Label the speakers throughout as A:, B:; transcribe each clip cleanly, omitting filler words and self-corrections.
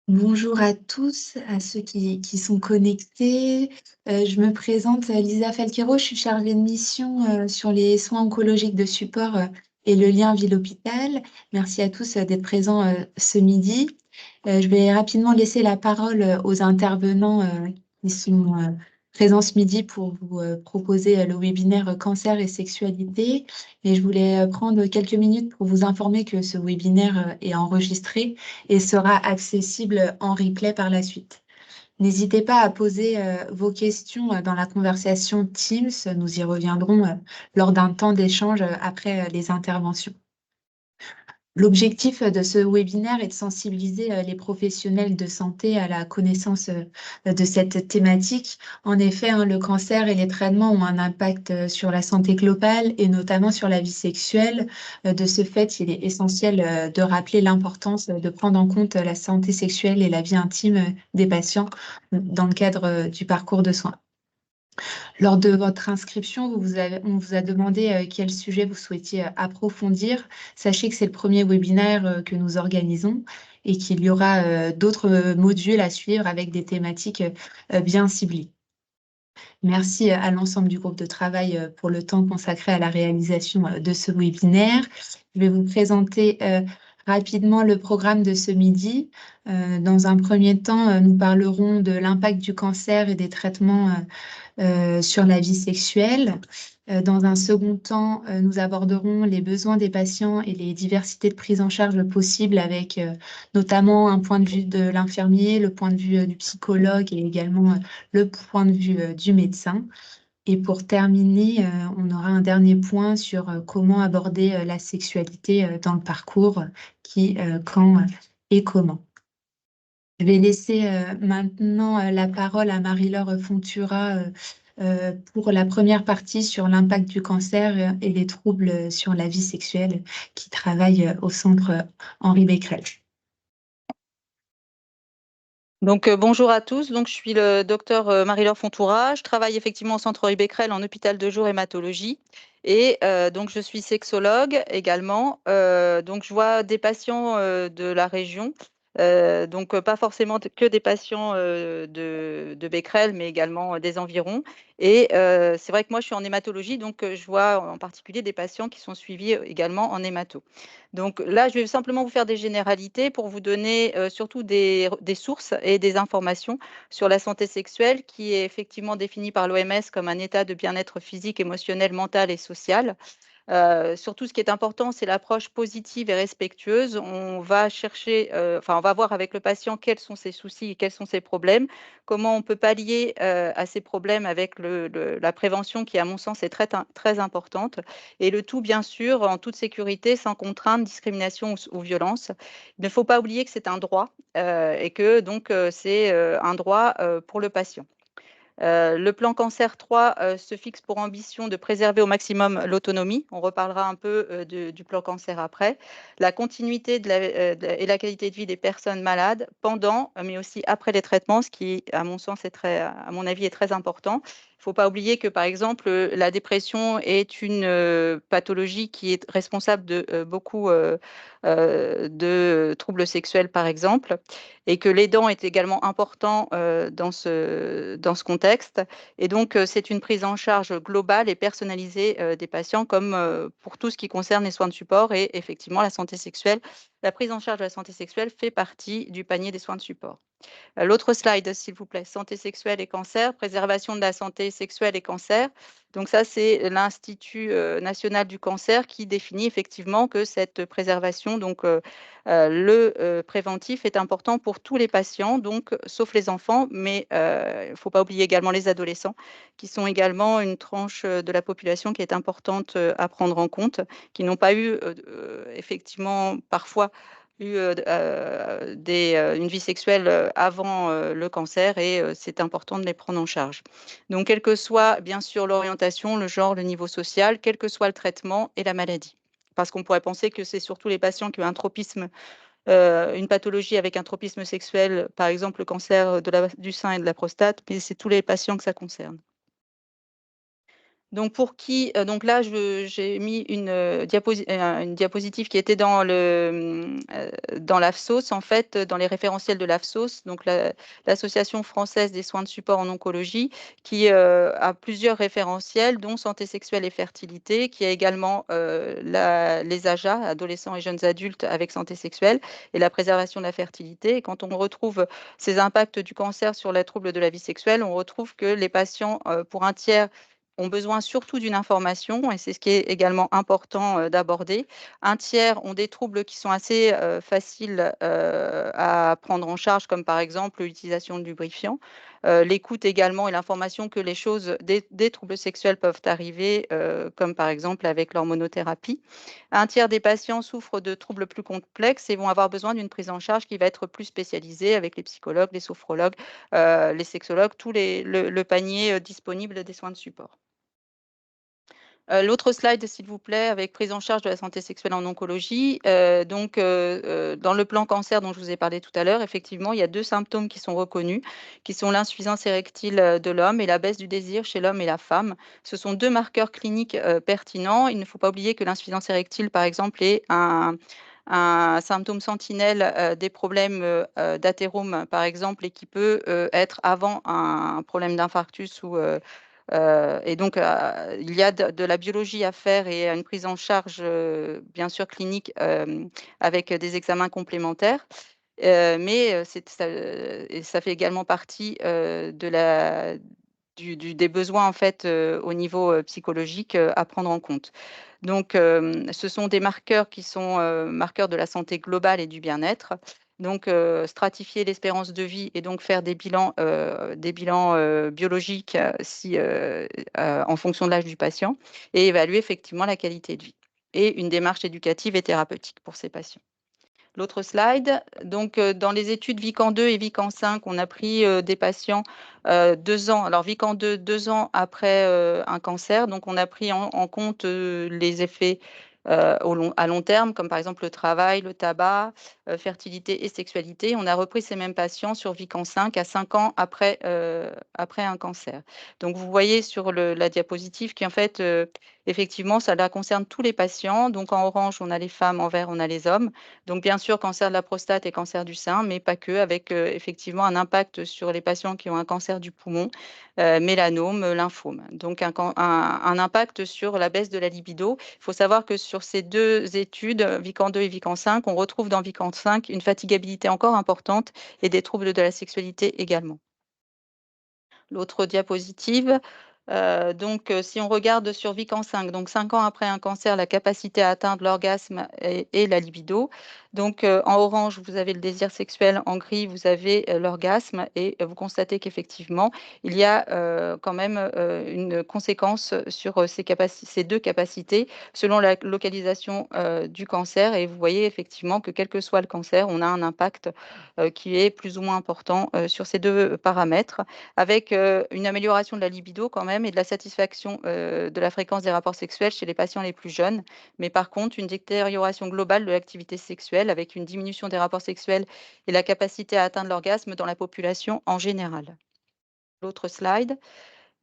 A: Bonjour à tous, à ceux qui sont connectés. Je me présente, Lisa Falquero, je suis chargée de mission, sur les soins oncologiques de support, et le lien ville-hôpital. Merci à tous, d'être présents, ce midi. Je vais rapidement laisser la parole, aux intervenants, qui sont, présents ce midi pour vous, proposer, le webinaire, Cancer et sexualité. Et je voulais, prendre quelques minutes pour vous informer que ce webinaire, est enregistré et sera accessible en replay par la suite. N'hésitez pas à poser vos questions dans la conversation Teams. Nous y reviendrons lors d'un temps d'échange après les interventions. L'objectif de ce webinaire est de sensibiliser les professionnels de santé à la connaissance de cette thématique. En effet, hein, le cancer et les traitements ont un impact sur la santé globale et notamment sur la vie sexuelle. De ce fait, il est essentiel de rappeler l'importance de prendre en compte la santé sexuelle et la vie intime des patients dans le cadre du parcours de soins. Lors de votre inscription, on vous a demandé quel sujet vous souhaitiez approfondir. Sachez que c'est le premier webinaire que nous organisons et qu'il y aura d'autres modules à suivre avec des thématiques bien ciblées. Merci à l'ensemble du groupe de travail pour le temps consacré à la réalisation de ce webinaire. Je vais vous présenter rapidement le programme de ce midi. Dans un premier temps, nous parlerons de l'impact du cancer et des traitements sur la vie sexuelle. Dans un second temps, nous aborderons les besoins des patients et les diversités de prise en charge possibles avec notamment un point de vue de l'infirmier, le point de vue du psychologue et également le point de vue du médecin. Et pour terminer, on aura un dernier point sur comment aborder la sexualité dans le parcours, qui, quand et comment. Je vais laisser maintenant la parole à Marie-Laure Fontura pour la première partie sur l'impact du cancer et les troubles sur la vie sexuelle, qui travaille au centre Henri Becquerel.
B: Donc, bonjour à tous. Donc, je suis le docteur Marie-Laure Fontoura. Je travaille effectivement au centre Henri Becquerel en hôpital de jour hématologie. Et donc, je suis sexologue également. Donc, je vois des patients de la région. Donc, pas forcément que des patients de Becquerel, mais également des environs. Et c'est vrai que moi, je suis en hématologie, donc je vois en particulier des patients qui sont suivis également en hémato. Donc là, je vais simplement vous faire des généralités pour vous donner surtout des sources et des informations sur la santé sexuelle qui est effectivement définie par l'OMS comme un état de bien-être physique, émotionnel, mental et social. Surtout, ce qui est important, c'est l'approche positive et respectueuse. On va chercher, on va voir avec le patient quels sont ses soucis et quels sont ses problèmes, comment on peut pallier à ces problèmes avec la prévention qui, à mon sens, est très importante. Et le tout, bien sûr, en toute sécurité, sans contrainte, discrimination ou violence. Il ne faut pas oublier que c'est un droit et que donc c'est un droit pour le patient. Le plan Cancer 3 se fixe pour ambition de préserver au maximum l'autonomie. On reparlera un peu du plan Cancer après. La continuité et la qualité de vie des personnes malades pendant, mais aussi après les traitements, ce qui, à mon sens, à mon avis, est très important. Il ne faut pas oublier que, par exemple, la dépression est une pathologie qui est responsable de beaucoup de troubles sexuels, par exemple, et que l'aidant est également important dans ce contexte. Et donc, c'est une prise en charge globale et personnalisée des patients, comme pour tout ce qui concerne les soins de support et effectivement la santé sexuelle. La prise en charge de la santé sexuelle fait partie du panier des soins de support. L'autre slide, s'il vous plaît, santé sexuelle et cancer, préservation de la santé sexuelle et cancer. Donc ça, c'est l'Institut national du cancer qui définit effectivement que cette préservation, donc le préventif est important pour tous les patients, donc sauf les enfants, mais il ne faut pas oublier également les adolescents, qui sont également une tranche de la population qui est importante à prendre en compte, qui n'ont pas eu effectivement parfois eu une vie sexuelle avant le cancer et c'est important de les prendre en charge. Donc, quelle que soit bien sûr l'orientation, le genre, le niveau social, quel que soit le traitement et la maladie. Parce qu'on pourrait penser que c'est surtout les patients qui ont un tropisme, une pathologie avec un tropisme sexuel, par exemple le cancer du sein et de la prostate, mais c'est tous les patients que ça concerne. Donc pour qui, donc là j'ai mis une diapositive qui était dans dans l'AFSOS, en fait, dans les référentiels de l'AFSOS, donc l'Association française des soins de support en oncologie, qui a plusieurs référentiels, dont santé sexuelle et fertilité, qui a également les AJA, adolescents et jeunes adultes avec santé sexuelle, et la préservation de la fertilité. Et quand on retrouve ces impacts du cancer sur les troubles de la vie sexuelle, on retrouve que les patients, pour un tiers, ont besoin surtout d'une information, et c'est ce qui est également important d'aborder. Un tiers ont des troubles qui sont assez faciles à prendre en charge, comme par exemple l'utilisation de lubrifiants, l'écoute également et l'information que les choses des troubles sexuels peuvent arriver, comme par exemple avec l'hormonothérapie. Un tiers des patients souffrent de troubles plus complexes et vont avoir besoin d'une prise en charge qui va être plus spécialisée avec les psychologues, les sophrologues, les sexologues, le panier disponible des soins de support. L'autre slide, s'il vous plaît, avec prise en charge de la santé sexuelle en oncologie. Dans le plan cancer dont je vous ai parlé tout à l'heure, effectivement, il y a 2 symptômes qui sont reconnus, qui sont l'insuffisance érectile, de l'homme et la baisse du désir chez l'homme et la femme. Ce sont 2 marqueurs cliniques, pertinents. Il ne faut pas oublier que l'insuffisance érectile, par exemple, est un symptôme sentinelle, des problèmes, d'athérome, par exemple, et qui peut, être avant un problème d'infarctus ou, et donc, il y a de la biologie à faire et une prise en charge, bien sûr clinique, avec des examens complémentaires. Mais, ça fait également partie, de la du des besoins en fait, au niveau, psychologique, à prendre en compte. Donc, ce sont des marqueurs qui sont, marqueurs de la santé globale et du bien-être. Donc, stratifier l'espérance de vie et donc faire des bilans, biologiques, en fonction de l'âge du patient, et évaluer effectivement la qualité de vie et une démarche éducative et thérapeutique pour ces patients. L'autre slide. Donc, dans les études Vican 2 et Vican 5, on a pris, des patients, 2 ans, alors Vican 2, 2 ans après, un cancer. Donc on a pris en compte, les effets, à long terme, comme par exemple le travail, le tabac, fertilité et sexualité. On a repris ces mêmes patients sur Vican 5 à 5 ans après un cancer. Donc vous voyez sur la diapositive qu'en fait, effectivement, ça concerne tous les patients. Donc en orange, on a les femmes, en vert, on a les hommes. Donc bien sûr, cancer de la prostate et cancer du sein, mais pas que, avec effectivement un impact sur les patients qui ont un cancer du poumon, mélanome, lymphome. Donc un impact sur la baisse de la libido. Il faut savoir que sur ces 2 études, Vican 2 et Vican 5, on retrouve dans Vican 5 une fatigabilité encore importante et des troubles de la sexualité également. L'autre diapositive. Si on regarde sur Vican 5, donc 5 ans après un cancer, la capacité à atteindre l'orgasme et la libido. Donc, en orange, vous avez le désir sexuel, en gris, vous avez, l'orgasme, et vous constatez qu'effectivement, il y a, quand même, une conséquence sur, ces 2 capacités selon la localisation, du cancer, et vous voyez effectivement que quel que soit le cancer, on a un impact, qui est plus ou moins important, sur ces 2 paramètres, avec, une amélioration de la libido quand même et de la satisfaction, de la fréquence des rapports sexuels chez les patients les plus jeunes. Mais par contre, une détérioration globale de l'activité sexuelle avec une diminution des rapports sexuels et la capacité à atteindre l'orgasme dans la population en général. L'autre slide.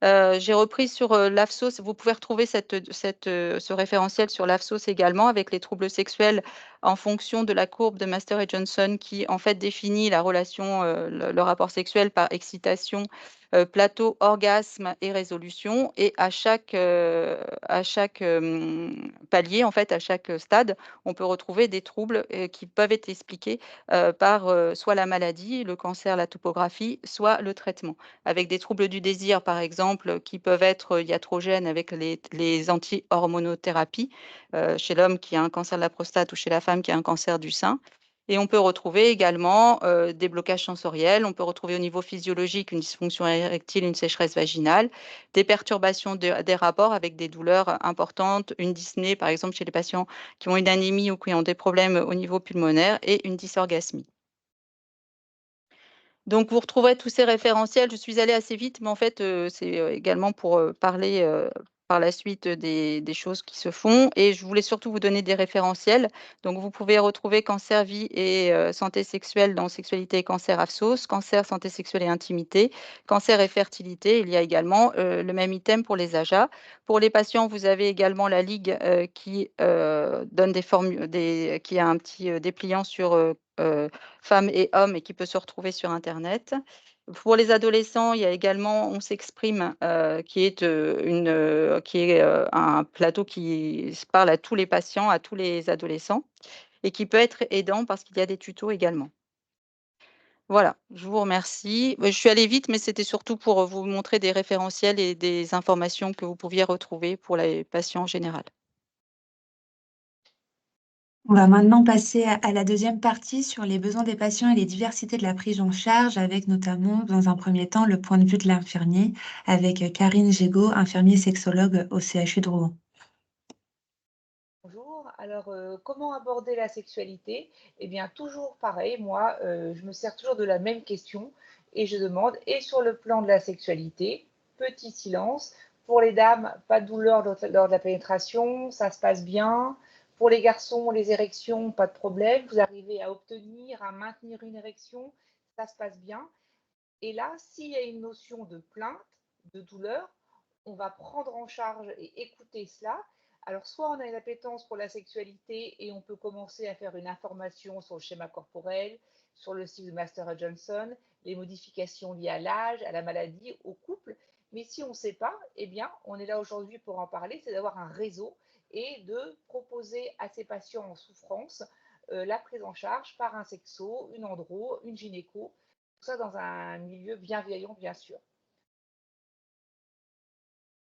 B: J'ai repris sur, l'AFSOS. Vous pouvez retrouver ce référentiel sur l'AFSOS également, avec les troubles sexuels en fonction de la courbe de Master et Johnson, qui en fait définit la relation, le rapport sexuel par excitation, plateau, orgasme et résolution, et à chaque, palier, en fait, à chaque, stade, on peut retrouver des troubles, qui peuvent être expliqués, par, soit la maladie, le cancer, la topographie, soit le traitement, avec des troubles du désir, par exemple, qui peuvent être iatrogènes avec les anti-hormonothérapies, chez l'homme qui a un cancer de la prostate ou chez la femme qui a un cancer du sein. Et on peut retrouver également, des blocages sensoriels. On peut retrouver au niveau physiologique une dysfonction érectile, une sécheresse vaginale, des perturbations des rapports avec des douleurs importantes, une dyspnée, par exemple, chez les patients qui ont une anémie ou qui ont des problèmes au niveau pulmonaire, et une dysorgasmie. Donc vous retrouverez tous ces référentiels. Je suis allée assez vite, mais en fait, c'est, également pour, parler, par la suite des choses qui se font et je voulais surtout vous donner des référentiels. Donc vous pouvez retrouver cancer, vie et santé sexuelle dans Sexualité et cancer AFSOS, cancer, santé sexuelle et intimité, cancer et fertilité. Il y a également, le même item pour les AJA. Pour les patients, vous avez également la ligue, qui, donne qui a un petit, dépliant sur, femmes et hommes et qui peut se retrouver sur internet. Pour les adolescents, il y a également On s'exprime, qui est, un plateau qui s parle à tous les patients, à tous les adolescents et qui peut être aidant parce qu'il y a des tutos également. Voilà, je vous remercie. Je suis allée vite, mais c'était surtout pour, vous montrer des référentiels et des informations que vous pouviez retrouver pour les patients en général.
A: On va maintenant passer à la deuxième partie sur les besoins des patients et les diversités de la prise en charge, avec notamment, dans un premier temps, le point de vue de l'infirmier, avec Karine Gégaud, infirmier sexologue au CHU de Rouen.
C: Bonjour, alors comment aborder la sexualité? Eh bien, toujours pareil, moi, je me sers toujours de la même question et je demande, et sur le plan de la sexualité, petit silence, pour les dames, pas de douleur lors de la pénétration, ça se passe bien. Pour les garçons, les érections, pas de problème, vous arrivez à obtenir, à maintenir une érection, ça se passe bien. Et là, s'il y a une notion de plainte, de douleur, on va prendre en charge et écouter cela. Alors, soit on a une appétence pour la sexualité et on peut commencer à faire une information sur le schéma corporel, sur le cycle de Master Johnson, les modifications liées à l'âge, à la maladie, au couple. Mais si on ne sait pas, eh bien, on est là aujourd'hui pour en parler, c'est d'avoir un réseau et de proposer à ces patients en souffrance la prise en charge par un sexo, une andro, une gynéco, tout ça dans un milieu bienveillant, bien sûr.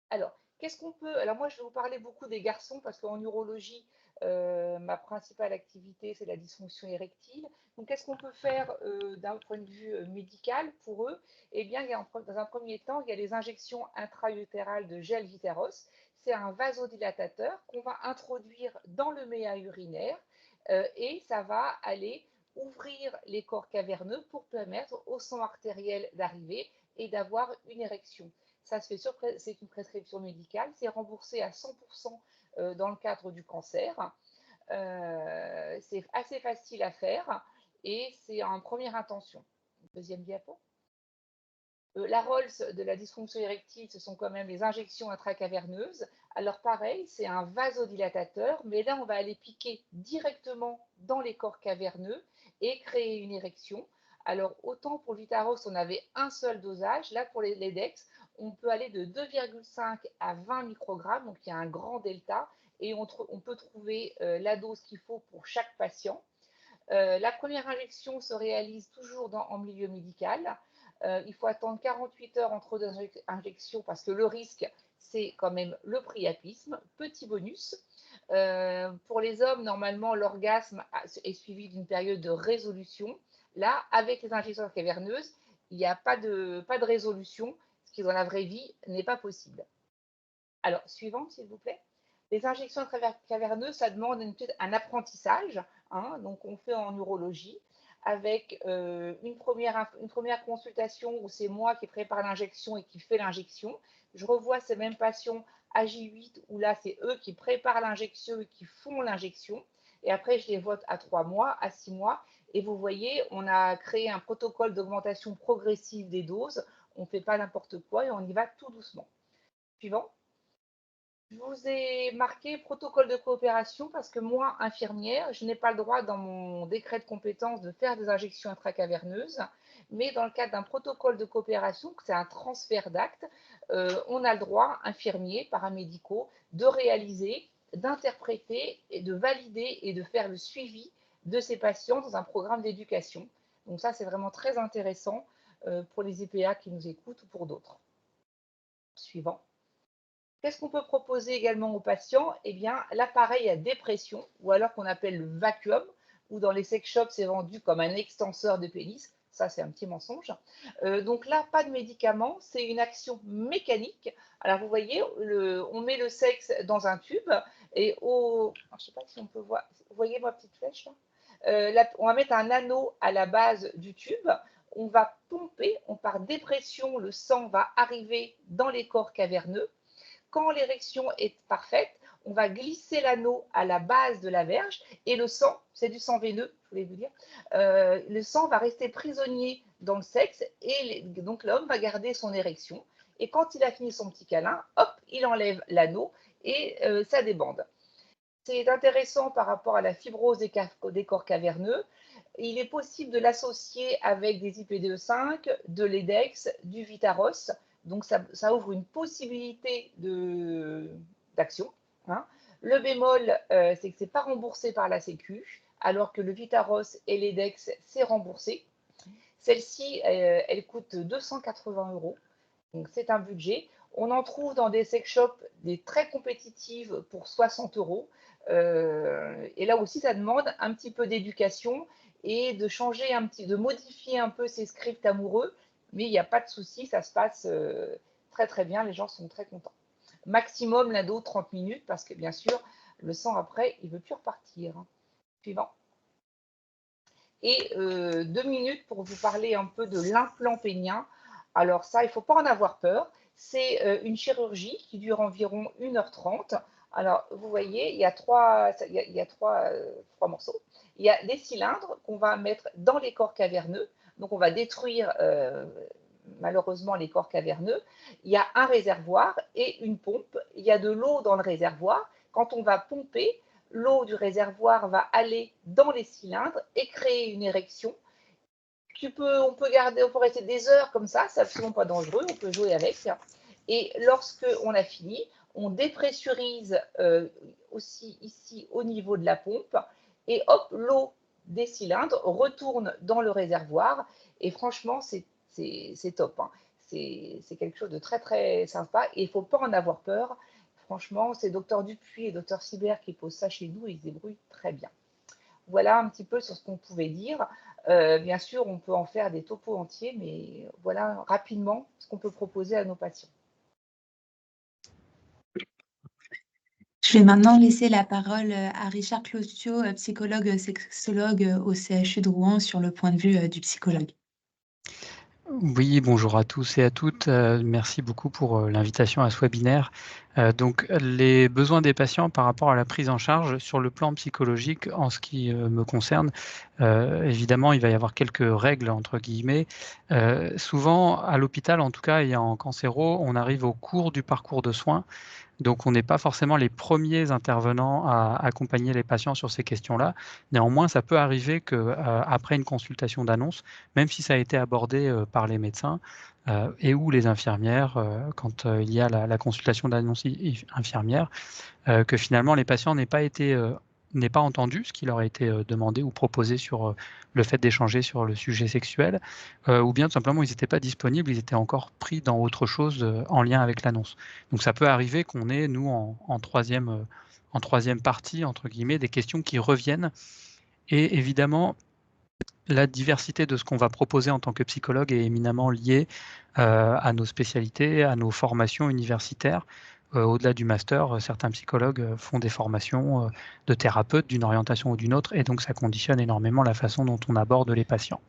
C: Alors, qu'est-ce qu'on peut. Alors, moi, je vais vous parler beaucoup des garçons parce qu'en urologie, ma principale activité, c'est la dysfonction érectile. Donc, qu'est-ce qu'on peut faire d'un point de vue médical pour eux? Eh bien, dans un premier temps, il y a les injections intra-utérales de gel Viteros. C'est un vasodilatateur qu'on va introduire dans le méa urinaire et ça va aller ouvrir les corps caverneux pour permettre au sang artériel d'arriver et d'avoir une érection. Ça se fait c'est une prescription médicale, c'est remboursé à 100% dans le cadre du cancer. C'est assez facile à faire et c'est en première intention. Deuxième diapo. La Rolls de la dysfonction érectile, ce sont quand même les injections intracaverneuses. Alors pareil, c'est un vasodilatateur, mais là on va aller piquer directement dans les corps caverneux et créer une érection. Alors autant pour le Vitaros, on avait un seul dosage, là pour les Dex, on peut aller de 2,5 à 20 microgrammes, donc il y a un grand delta, et on peut trouver la dose qu'il faut pour chaque patient. La première injection se réalise toujours en milieu médical. Il faut attendre 48 heures entre deux injections parce que le risque, c'est quand même le priapisme. Petit bonus. Pour les hommes, normalement, l'orgasme est suivi d'une période de résolution. Là, avec les injections caverneuses, il n'y a pas de résolution, ce qui dans la vraie vie n'est pas possible. Alors, suivante, s'il vous plaît. Les injections caverneuses, ça demande un apprentissage. Hein, donc, on fait en urologie avec une première consultation où c'est moi qui prépare l'injection et qui fais l'injection. Je revois ces mêmes patients à J8 où là, c'est eux qui préparent l'injection et qui font l'injection. Et après, je les vote à 3 mois, à 6 mois. Et vous voyez, on a créé un protocole d'augmentation progressive des doses. On ne fait pas n'importe quoi et on y va tout doucement. Suivant. Je vous ai marqué protocole de coopération parce que moi, infirmière, je n'ai pas le droit dans mon décret de compétence de faire des injections intracaverneuses, mais dans le cadre d'un protocole de coopération, c'est un transfert d'actes, on a le droit, infirmiers, paramédicaux, de réaliser, d'interpréter et de valider et de faire le suivi de ces patients dans un programme d'éducation. Donc ça, c'est vraiment très intéressant pour les EPA qui nous écoutent ou pour d'autres. Suivant. Qu'est-ce qu'on peut proposer également aux patients? Eh bien, l'appareil à dépression, ou alors qu'on appelle le vacuum, ou dans les sex shops, c'est vendu comme un extenseur de pénis. Ça, c'est un petit mensonge. Donc là, pas de médicaments, c'est une action mécanique. Alors, vous voyez, on met le sexe dans un tube et je ne sais pas si on peut voir. Vous voyez ma petite flèche là, on va mettre un anneau à la base du tube. On va pomper, par dépression, le sang va arriver dans les corps caverneux. Quand l'érection est parfaite, on va glisser l'anneau à la base de la verge et le sang, c'est du sang veineux, je voulais vous dire, le sang va rester prisonnier dans le sexe et donc l'homme va garder son érection. Et quand il a fini son petit câlin, hop, il enlève l'anneau et ça débande. C'est intéressant par rapport à la fibrose des corps caverneux. Il est possible de l'associer avec des IPDE5, de l'EDEX, du Vitaros. Donc, ça ouvre une possibilité d'action. Hein. Le bémol, c'est que ce n'est pas remboursé par la Sécu, alors que le Vitaros et l'EDEX, c'est remboursé. Celle-ci, elle coûte 280 €. Donc, c'est un budget. On en trouve dans des sex shops des très compétitives pour 60 €. Et là aussi, ça demande un petit peu d'éducation et de changer de modifier un peu ses scripts amoureux. Mais il n'y a pas de souci, ça se passe très très bien, les gens sont très contents. Maximum l'ado 30 minutes parce que bien sûr, le sang après, il ne veut plus repartir. Suivant. Et 2 minutes pour vous parler un peu de l'implant pénien. Alors ça, il ne faut pas en avoir peur. C'est une chirurgie qui dure environ 1h30. Alors, vous voyez, il y a trois morceaux. Il y a des cylindres qu'on va mettre dans les corps caverneux. Donc, on va détruire malheureusement les corps caverneux. Il y a un réservoir et une pompe. Il y a de l'eau dans le réservoir. Quand on va pomper, l'eau du réservoir va aller dans les cylindres et créer une érection. On peut rester des heures comme ça, c'est absolument pas dangereux, on peut jouer avec. Et lorsque on a fini, on dépressurise aussi ici au niveau de la pompe et hop, l'eau des cylindres retourne dans le réservoir et franchement, c'est top. Hein. C'est quelque chose de très très sympa et il ne faut pas en avoir peur. Franchement, c'est Dr Dupuis et Dr Sibert qui posent ça chez nous et ils se débrouillent très bien. Voilà un petit peu sur ce qu'on pouvait dire. Bien sûr, on peut en faire des topos entiers, mais voilà rapidement ce qu'on peut proposer à nos patients.
A: Je vais maintenant laisser la parole à Richard Clotio, psychologue sexologue au CHU de Rouen, sur le point de vue du psychologue.
D: Oui, bonjour à tous et à toutes. Merci beaucoup pour l'invitation à ce webinaire. Donc, les besoins des patients par rapport à la prise en charge sur le plan psychologique, en ce qui me concerne, évidemment, il va y avoir quelques règles, entre guillemets. Souvent, à l'hôpital, en tout cas, et en cancéro, on arrive au cours du parcours de soins. Donc, on n'est pas forcément les premiers intervenants à accompagner les patients sur ces questions-là. Néanmoins, ça peut arriver qu'après une consultation d'annonce, même si ça a été abordé par les médecins et ou les infirmières, quand il y a la consultation d'annonce infirmière, que finalement les patients n'aient pas entendu ce qui leur a été demandé ou proposé sur le fait d'échanger sur le sujet sexuel, ou bien tout simplement ils n'étaient pas disponibles, ils étaient encore pris dans autre chose en lien avec l'annonce. Donc ça peut arriver qu'on ait, nous, en troisième partie, entre guillemets, des questions qui reviennent. Et évidemment, la diversité de ce qu'on va proposer en tant que psychologue est éminemment liée à nos spécialités, à nos formations universitaires. Au-delà du master, certains psychologues font des formations de thérapeutes d'une orientation ou d'une autre, et donc ça conditionne énormément la façon dont on aborde les patients.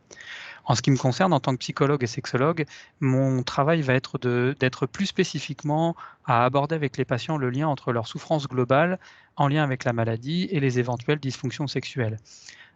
D: En ce qui me concerne, en tant que psychologue et sexologue, mon travail va être d'être plus spécifiquement à aborder avec les patients le lien entre leur souffrance globale en lien avec la maladie et les éventuelles dysfonctions sexuelles.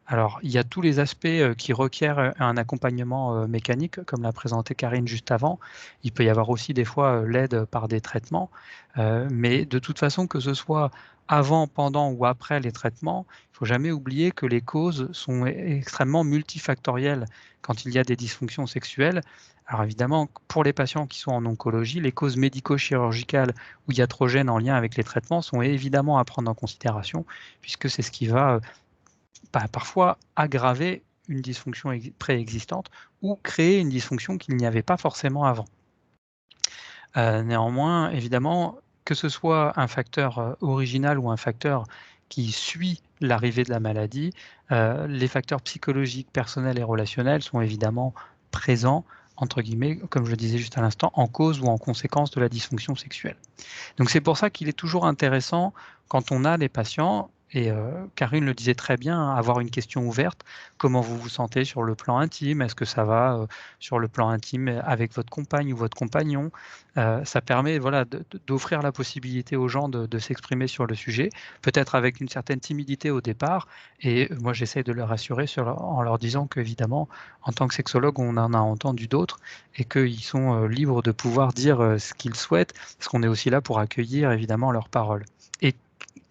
D: Alors, il y a tous les aspects qui requièrent un accompagnement mécanique, comme l'a présenté Karine juste avant. Il peut y avoir aussi des fois l'aide par des traitements, mais de toute façon, que ce soit avant, pendant ou après les traitements, il ne faut jamais oublier que les causes sont extrêmement multifactorielles quand il y a des dysfonctions sexuelles. Alors évidemment, pour les patients qui sont en oncologie, les causes médico-chirurgicales ou iatrogènes en lien avec les traitements sont évidemment à prendre en considération, puisque c'est ce qui va parfois aggraver une dysfonction préexistante ou créer une dysfonction qu'il n'y avait pas forcément avant. Néanmoins, évidemment, que ce soit un facteur original ou un facteur qui suit l'arrivée de la maladie, les facteurs psychologiques, personnels et relationnels sont évidemment présents, entre guillemets, comme je le disais juste à l'instant, en cause ou en conséquence de la dysfonction sexuelle. Donc c'est pour ça qu'il est toujours intéressant, quand on a des patients, Et Karine le disait très bien, hein, avoir une question ouverte, comment vous vous sentez sur le plan intime, est-ce que ça va sur le plan intime avec votre compagne ou votre compagnon, ça permet voilà, d'offrir la possibilité aux gens de s'exprimer sur le sujet, peut-être avec une certaine timidité au départ, et moi j'essaie de les rassurer en leur disant qu'évidemment, en tant que sexologue, on en a entendu d'autres, et qu'ils sont libres de pouvoir dire ce qu'ils souhaitent, parce qu'on est aussi là pour accueillir évidemment leurs paroles. Et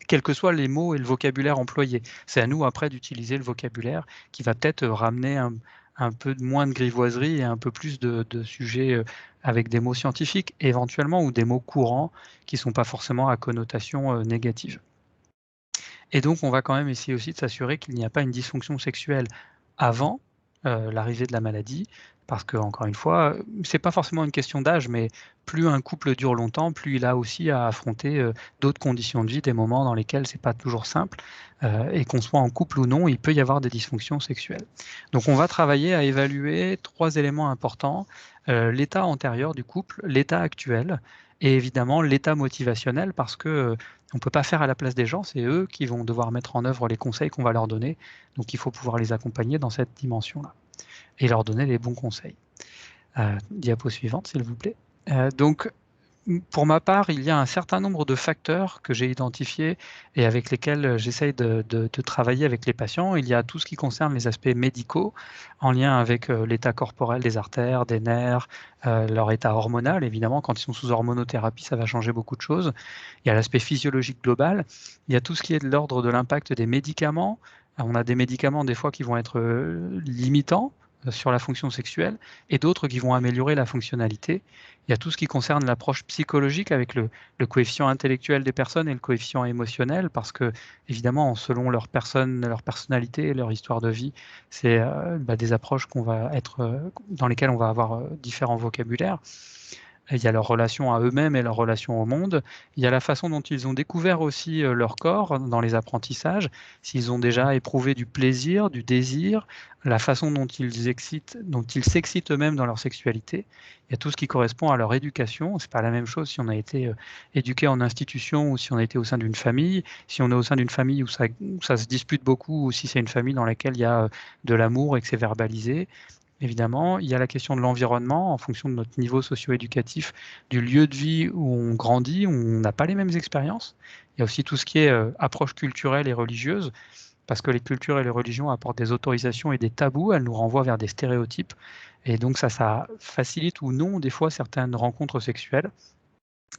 D: quels que soient les mots et le vocabulaire employé. C'est à nous après d'utiliser le vocabulaire qui va peut-être ramener un peu moins de grivoiserie et un peu plus de sujets avec des mots scientifiques éventuellement ou des mots courants qui ne sont pas forcément à connotation négative. Et donc on va quand même essayer aussi de s'assurer qu'il n'y a pas une dysfonction sexuelle avant l'arrivée de la maladie, parce que encore une fois, c'est pas forcément une question d'âge, mais plus un couple dure longtemps, plus il a aussi à affronter d'autres conditions de vie, des moments dans lesquels c'est pas toujours simple, et qu'on soit en couple ou non, il peut y avoir des dysfonctions sexuelles. Donc on va travailler à évaluer 3 éléments importants, l'état antérieur du couple, l'état actuel, et évidemment l'état motivationnel, parce que on ne peut pas faire à la place des gens, c'est eux qui vont devoir mettre en œuvre les conseils qu'on va leur donner, donc il faut pouvoir les accompagner dans cette dimension-là et leur donner les bons conseils. Diapo suivante, s'il vous plaît. Donc, pour ma part, il y a un certain nombre de facteurs que j'ai identifiés et avec lesquels j'essaye de travailler avec les patients. Il y a tout ce qui concerne les aspects médicaux en lien avec l'état corporel des artères, des nerfs, leur état hormonal. Évidemment, quand ils sont sous hormonothérapie, ça va changer beaucoup de choses. Il y a l'aspect physiologique global. Il y a tout ce qui est de l'ordre de l'impact des médicaments. On a des médicaments des fois qui vont être limitants sur la fonction sexuelle et d'autres qui vont améliorer la fonctionnalité. Il y a tout ce qui concerne l'approche psychologique avec le coefficient intellectuel des personnes et le coefficient émotionnel, parce que évidemment, selon leur personnalité et leur histoire de vie, c'est des approches dans lesquelles on va avoir différents vocabulaires. Il y a leur relation à eux-mêmes et leur relation au monde. Il y a la façon dont ils ont découvert aussi leur corps dans les apprentissages, s'ils ont déjà éprouvé du plaisir, du désir, la façon dont ils s'excitent eux-mêmes dans leur sexualité. Il y a tout ce qui correspond à leur éducation. C'est pas la même chose si on a été éduqué en institution ou si on a été au sein d'une famille. Si on est au sein d'une famille où ça se dispute beaucoup, ou si c'est une famille dans laquelle il y a de l'amour et que c'est verbalisé. Évidemment, il y a la question de l'environnement en fonction de notre niveau socio-éducatif, du lieu de vie où on grandit, où on n'a pas les mêmes expériences. Il y a aussi tout ce qui est approche culturelle et religieuse, parce que les cultures et les religions apportent des autorisations et des tabous, elles nous renvoient vers des stéréotypes, et donc ça facilite ou non des fois certaines rencontres sexuelles.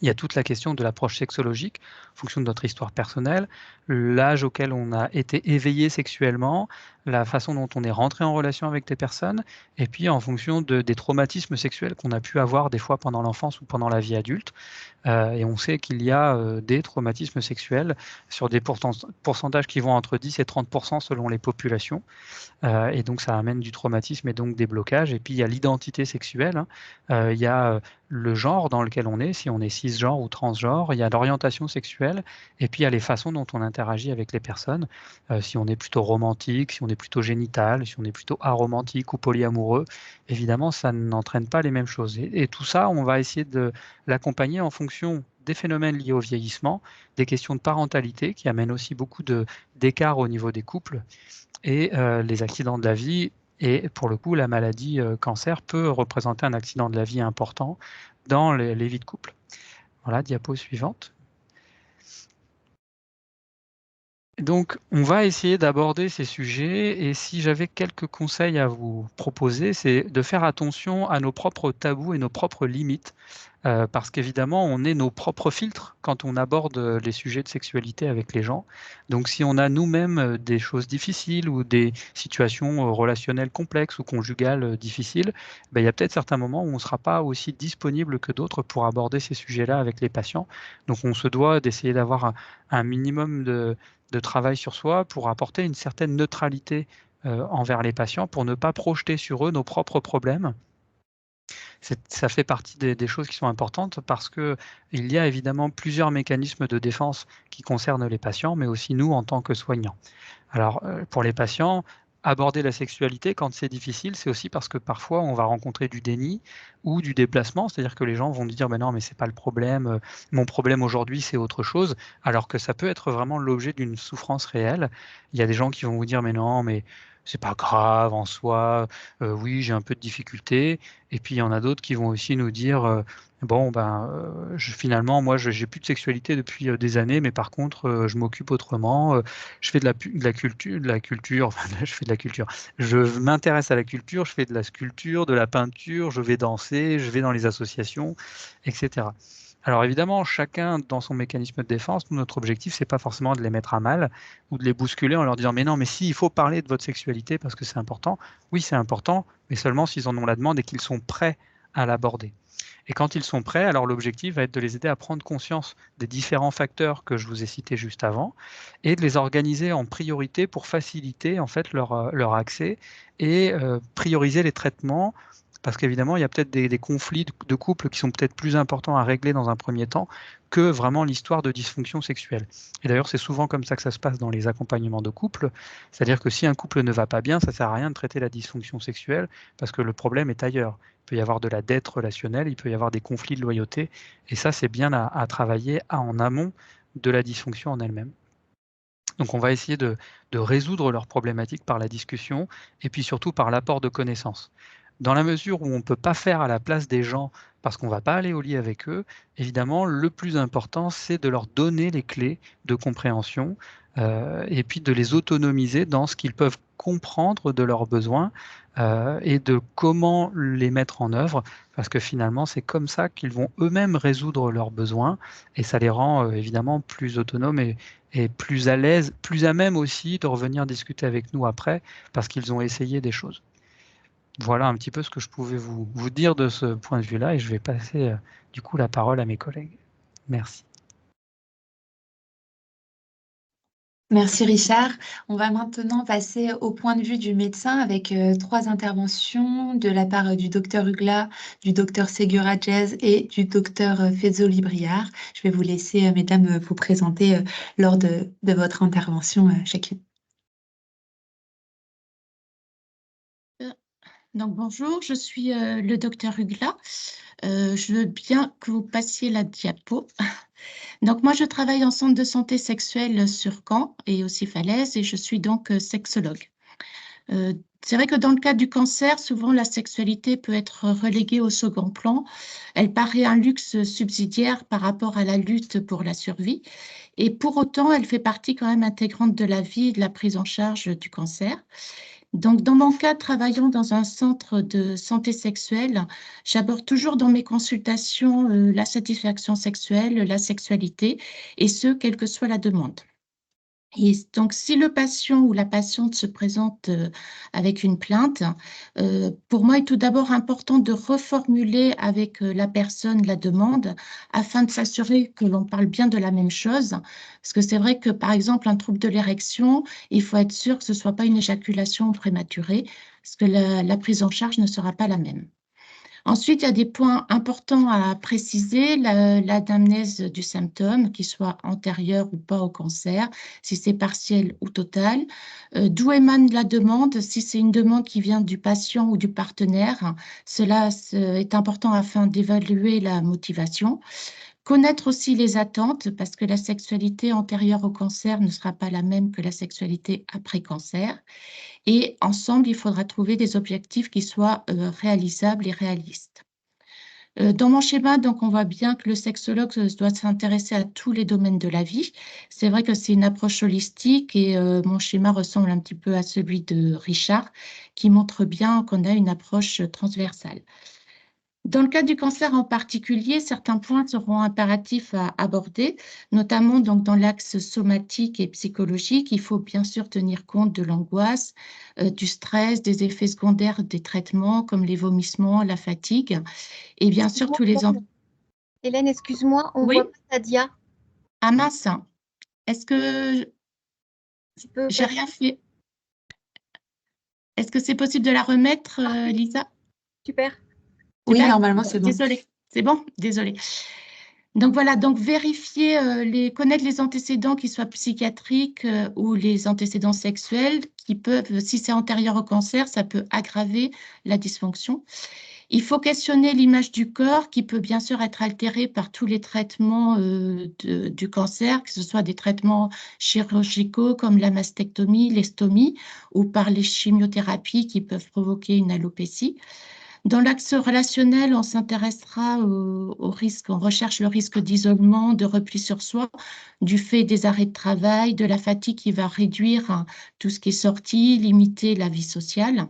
D: Il y a toute la question de l'approche sexologique, en fonction de notre histoire personnelle, l'âge auquel on a été éveillé sexuellement, la façon dont on est rentré en relation avec des personnes, et puis en fonction des traumatismes sexuels qu'on a pu avoir des fois pendant l'enfance ou pendant la vie adulte. Et on sait qu'il y a des traumatismes sexuels sur des pourcentages qui vont entre 10 et 30% selon les populations. Et donc ça amène du traumatisme et donc des blocages. Et puis il y a l'identité sexuelle, hein. Il y a le genre dans lequel on est, si on est cisgenre ou transgenre, il y a l'orientation sexuelle, et puis il y a les façons dont on interagit avec les personnes, si on est plutôt romantique, si on est plutôt génital, si on est plutôt aromantique ou polyamoureux, évidemment ça n'entraîne pas les mêmes choses. Et tout ça, on va essayer de l'accompagner en fonction des phénomènes liés au vieillissement, des questions de parentalité qui amènent aussi beaucoup d'écarts au niveau des couples, et les accidents de la vie. Et pour le coup, la maladie cancer peut représenter un accident de la vie important dans les vies de couple. Voilà, diapo suivante. Donc, on va essayer d'aborder ces sujets, et si j'avais quelques conseils à vous proposer, c'est de faire attention à nos propres tabous et nos propres limites, parce qu'évidemment, on est nos propres filtres quand on aborde les sujets de sexualité avec les gens. Donc, si on a nous-mêmes des choses difficiles ou des situations relationnelles complexes ou conjugales difficiles, il y a peut-être certains moments où on ne sera pas aussi disponible que d'autres pour aborder ces sujets-là avec les patients. Donc, on se doit d'essayer d'avoir un minimum de travail sur soi pour apporter une certaine neutralité envers les patients, pour ne pas projeter sur eux nos propres problèmes. Ça fait partie des choses qui sont importantes, parce qu'il y a évidemment plusieurs mécanismes de défense qui concernent les patients, mais aussi nous en tant que soignants. Alors, pour les patients, aborder la sexualité quand c'est difficile, c'est aussi parce que parfois on va rencontrer du déni ou du déplacement, c'est-à-dire que les gens vont dire ben non mais c'est pas le problème, mon problème aujourd'hui c'est autre chose, alors que ça peut être vraiment l'objet d'une souffrance réelle. Il y a des gens qui vont vous dire mais non mais c'est pas grave en soi, oui j'ai un peu de difficulté, et puis il y en a d'autres qui vont aussi nous dire bon ben finalement moi j'ai plus de sexualité depuis des années, mais par contre je m'occupe autrement, je fais de la culture, enfin, je fais de la culture. Je m'intéresse à la culture, je fais de la sculpture, de la peinture, je vais danser, je vais dans les associations, etc. Alors évidemment, chacun dans son mécanisme de défense, notre objectif, c'est pas forcément de les mettre à mal ou de les bousculer en leur disant mais non, mais si, il faut parler de votre sexualité parce que c'est important. Oui, c'est important, mais seulement s'ils en ont la demande et qu'ils sont prêts à l'aborder. Et quand ils sont prêts, alors l'objectif va être de les aider à prendre conscience des différents facteurs que je vous ai cités juste avant et de les organiser en priorité pour faciliter en fait leur accès et prioriser les traitements, parce qu'évidemment, il y a peut-être des conflits de couple qui sont peut-être plus importants à régler dans un premier temps que vraiment l'histoire de dysfonction sexuelle. Et d'ailleurs, c'est souvent comme ça que ça se passe dans les accompagnements de couple, c'est-à-dire que si un couple ne va pas bien, ça ne sert à rien de traiter la dysfonction sexuelle parce que le problème est ailleurs. Il peut y avoir de la dette relationnelle, il peut y avoir des conflits de loyauté, et ça, c'est bien à travailler en amont de la dysfonction en elle-même. Donc on va essayer de résoudre leurs problématiques par la discussion et puis surtout par l'apport de connaissances. Dans la mesure où on ne peut pas faire à la place des gens parce qu'on ne va pas aller au lit avec eux, évidemment, le plus important, c'est de leur donner les clés de compréhension et puis de les autonomiser dans ce qu'ils peuvent comprendre de leurs besoins et de comment les mettre en œuvre, parce que finalement, c'est comme ça qu'ils vont eux-mêmes résoudre leurs besoins et ça les rend évidemment plus autonomes et plus à l'aise, plus à même aussi de revenir discuter avec nous après parce qu'ils ont essayé des choses. Voilà un petit peu ce que je pouvais vous dire de ce point de vue-là, et je vais passer du coup la parole à mes collègues. Merci.
A: Merci Richard. On va maintenant passer au point de vue du médecin avec 3 interventions de la part du docteur Hugla, du docteur Segura-Jez et du docteur Fezzoli-Briard. Je vais vous laisser, mesdames, vous présenter lors de votre intervention chacune.
E: Donc bonjour, je suis le docteur Hugla. Je veux bien que vous passiez la diapo. Donc moi, je travaille en centre de santé sexuelle sur Caen et aussi Falaise, et je suis donc sexologue. C'est vrai que dans le cas du cancer, souvent la sexualité peut être reléguée au second plan. Elle paraît un luxe subsidiaire par rapport à la lutte pour la survie. Et pour autant, elle fait partie quand même intégrante de la vie et de la prise en charge du cancer. Donc, dans mon cas, travaillant dans un centre de santé sexuelle, j'aborde toujours dans mes consultations la satisfaction sexuelle, la sexualité, et ce, quelle que soit la demande. Et donc, si le patient ou la patiente se présente avec une plainte, pour moi, il est tout d'abord important de reformuler avec la personne la demande afin de s'assurer que l'on parle bien de la même chose. Parce que c'est vrai que, par exemple, un trouble de l'érection, il faut être sûr que ce ne soit pas une éjaculation prématurée, parce que la prise en charge ne sera pas la même. Ensuite, il y a des points importants à préciser, l'anamnèse du symptôme, qu'il soit antérieur ou pas au cancer, si c'est partiel ou total, d'où émane la demande, si c'est une demande qui vient du patient ou du partenaire, cela est important afin d'évaluer la motivation. Connaître aussi les attentes, parce que la sexualité antérieure au cancer ne sera pas la même que la sexualité après cancer. Et ensemble, il faudra trouver des objectifs qui soient réalisables et réalistes. Dans mon schéma, donc, on voit bien que le sexologue doit s'intéresser à tous les domaines de la vie. C'est vrai que c'est une approche holistique et mon schéma ressemble un petit peu à celui de Richard, qui montre bien qu'on a une approche transversale. Dans le cas du cancer en particulier, certains points seront impératifs à aborder, notamment donc dans l'axe somatique et psychologique. Il faut bien sûr tenir compte de l'angoisse, du stress, des effets secondaires des traitements comme les vomissements, la fatigue, et bien sûr tous les...
F: Hélène, excuse-moi, on
E: Oui.
F: voit pas ta dia.
E: Ah mince, est-ce que j'ai rien fait? Est-ce que c'est possible de la remettre, Lisa?
F: Super.
A: Oui, normalement, c'est bon.
E: Désolée, c'est bon? Désolée. Donc voilà, donc vérifier, connaître les antécédents, qu'ils soient psychiatriques ou les antécédents sexuels, qui peuvent, si c'est antérieur au cancer, ça peut aggraver la dysfonction. Il faut questionner l'image du corps qui peut bien sûr être altérée par tous les traitements du cancer, que ce soit des traitements chirurgicaux comme la mastectomie, l'estomie, ou par les chimiothérapies qui peuvent provoquer une alopécie. Dans l'axe relationnel, on s'intéressera au risque, on recherche le risque d'isolement, de repli sur soi, du fait des arrêts de travail, de la fatigue qui va réduire tout ce qui est sorti, limiter la vie sociale.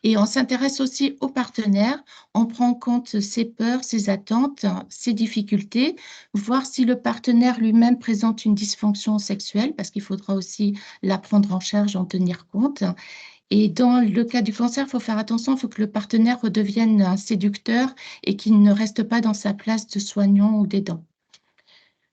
E: Et on s'intéresse aussi aux partenaires, on prend en compte ses peurs, ses attentes, ses difficultés, voir si le partenaire lui-même présente une dysfonction sexuelle, parce qu'il faudra aussi la prendre en charge, en tenir compte. Et dans le cas du cancer, il faut faire attention, il faut que le partenaire redevienne un séducteur et qu'il ne reste pas dans sa place de soignant ou d'aidant.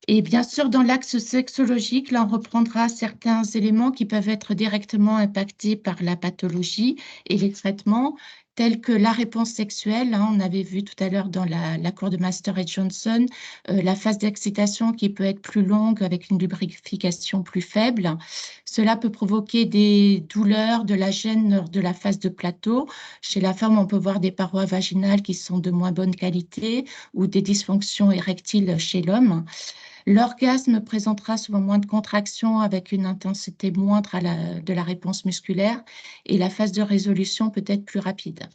E: Et bien sûr, dans l'axe sexologique, là, on reprendra certains éléments qui peuvent être directement impactés par la pathologie et les traitements, tels que la réponse sexuelle. On avait vu tout à l'heure dans la cour de Master et Johnson, la phase d'excitation qui peut être plus longue avec une lubrification plus faible. Cela peut provoquer des douleurs, de la gêne lors de la phase de plateau. Chez la femme, on peut voir des parois vaginales qui sont de moins bonne qualité ou des dysfonctions érectiles chez l'homme. L'orgasme présentera souvent moins de contractions avec une intensité moindre de la réponse musculaire et la phase de résolution peut être plus rapide.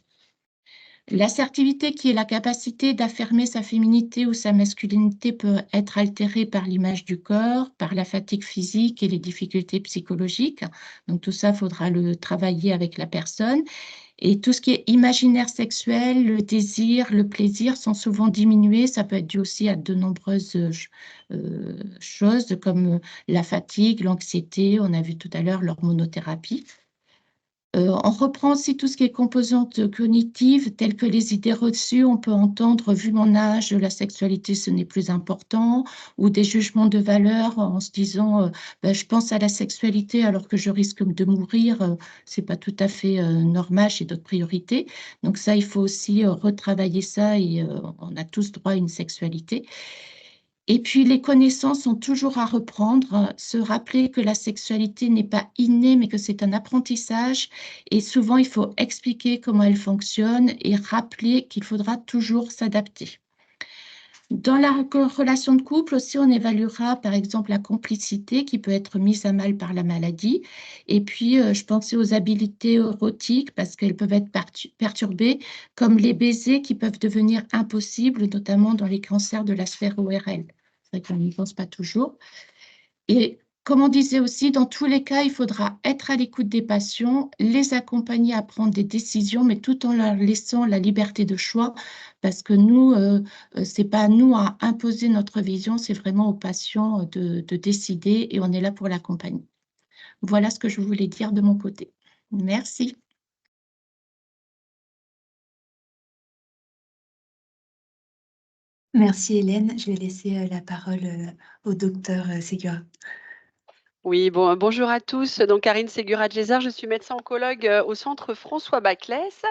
E: L'assertivité, qui est la capacité d'affirmer sa féminité ou sa masculinité, peut être altérée par l'image du corps, par la fatigue physique et les difficultés psychologiques. Donc tout ça, il faudra le travailler avec la personne. Et tout ce qui est imaginaire sexuel, le désir, le plaisir sont souvent diminués. Ça peut être dû aussi à de nombreuses choses comme la fatigue, l'anxiété, on a vu tout à l'heure l'hormonothérapie. On reprend aussi tout ce qui est composantes cognitives, telles que les idées reçues. On peut entendre, vu mon âge, la sexualité, ce n'est plus important, ou des jugements de valeur en se disant, je pense à la sexualité alors que je risque de mourir, c'est pas tout à fait normal, j'ai d'autres priorités. Donc ça, il faut aussi retravailler ça et on a tous droit à une sexualité. Et puis, les connaissances sont toujours à reprendre, se rappeler que la sexualité n'est pas innée, mais que c'est un apprentissage. Et souvent, il faut expliquer comment elle fonctionne et rappeler qu'il faudra toujours s'adapter. Dans la relation de couple aussi, on évaluera par exemple la complicité qui peut être mise à mal par la maladie. Et puis, je pensais aux habiletés érotiques parce qu'elles peuvent être perturbées, comme les baisers qui peuvent devenir impossibles, notamment dans les cancers de la sphère ORL. C'est vrai qu'on n'y pense pas toujours. Et comme on disait aussi, dans tous les cas, il faudra être à l'écoute des patients, les accompagner à prendre des décisions, mais tout en leur laissant la liberté de choix, parce que nous, ce n'est pas à nous à imposer notre vision, c'est vraiment aux patients de décider et on est là pour l'accompagner. Voilà ce que je voulais dire de mon côté. Merci.
A: Merci Hélène. Je vais laisser la parole au docteur Segura.
G: Oui, bonjour à tous. Donc, Karine Segura-Djezar, je suis médecin oncologue au centre François Baclès.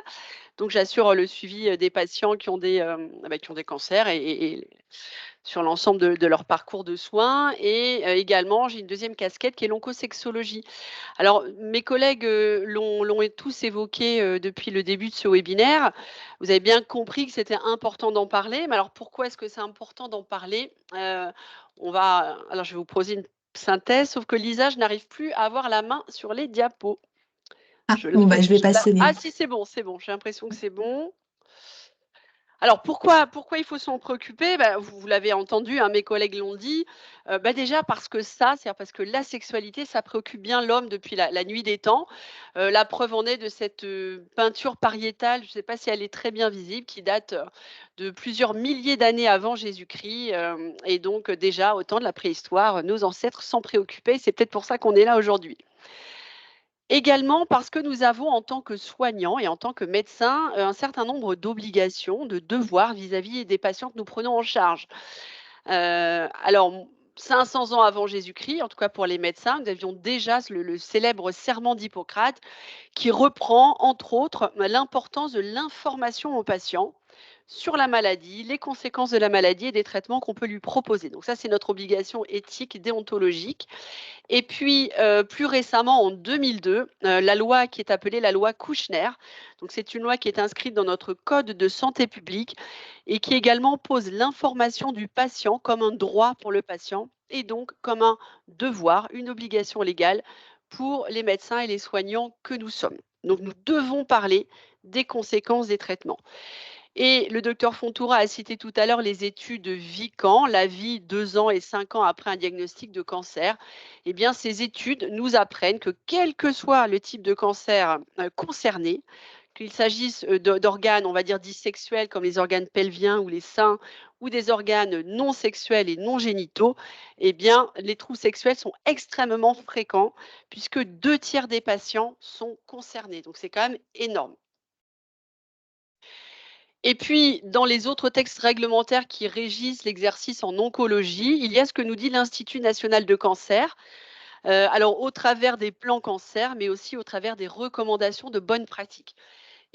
G: Donc, j'assure le suivi des patients qui ont des cancers et sur l'ensemble de leur parcours de soins. Et également, j'ai une deuxième casquette qui est l'oncosexologie. Alors, mes collègues l'ont tous évoqué depuis le début de ce webinaire. Vous avez bien compris que c'était important d'en parler. Mais alors, pourquoi est-ce que c'est important d'en parler Alors, je vais vous poser une synthèse, sauf que Lisa, je n'arrive plus à avoir la main sur les diapos.
A: Ah, je vais passer.
G: Ah si, c'est bon, j'ai l'impression que c'est bon. Alors pourquoi il faut s'en préoccuper? Vous l'avez entendu, mes collègues l'ont dit. Déjà parce que c'est-à-dire parce que la sexualité, ça préoccupe bien l'homme depuis la nuit des temps. La preuve en est de cette peinture pariétale, je ne sais pas si elle est très bien visible, qui date de plusieurs milliers d'années avant Jésus-Christ. Et donc déjà, au temps de la préhistoire, nos ancêtres s'en préoccupaient. C'est peut-être pour ça qu'on est là aujourd'hui. Également parce que nous avons, en tant que soignants et en tant que médecins, un certain nombre d'obligations, de devoirs vis-à-vis des patients que nous prenons en charge. Alors, 500 ans avant Jésus-Christ, en tout cas pour les médecins, nous avions déjà le célèbre serment d'Hippocrate qui reprend, entre autres, l'importance de l'information aux patients sur la maladie, les conséquences de la maladie et des traitements qu'on peut lui proposer. Donc ça, c'est notre obligation éthique déontologique. Et puis, plus récemment, en 2002, la loi qui est appelée la loi Kouchner, donc c'est une loi qui est inscrite dans notre code de santé publique et qui également pose l'information du patient comme un droit pour le patient et donc comme un devoir, une obligation légale pour les médecins et les soignants que nous sommes. Donc nous devons parler des conséquences des traitements. Et le docteur Fontoura a cité tout à l'heure les études Vican, la vie 2 ans et 5 ans après un diagnostic de cancer. Eh bien, ces études nous apprennent que quel que soit le type de cancer concerné, qu'il s'agisse d'organes, on va dire, dits sexuels comme les organes pelviens ou les seins, ou des organes non sexuels et non génitaux, eh bien, les troubles sexuels sont extrêmement fréquents puisque 2 tiers des patients sont concernés. Donc, c'est quand même énorme. Et puis, dans les autres textes réglementaires qui régissent l'exercice en oncologie, il y a ce que nous dit l'Institut national de cancer, alors au travers des plans cancer, mais aussi au travers des recommandations de bonnes pratiques.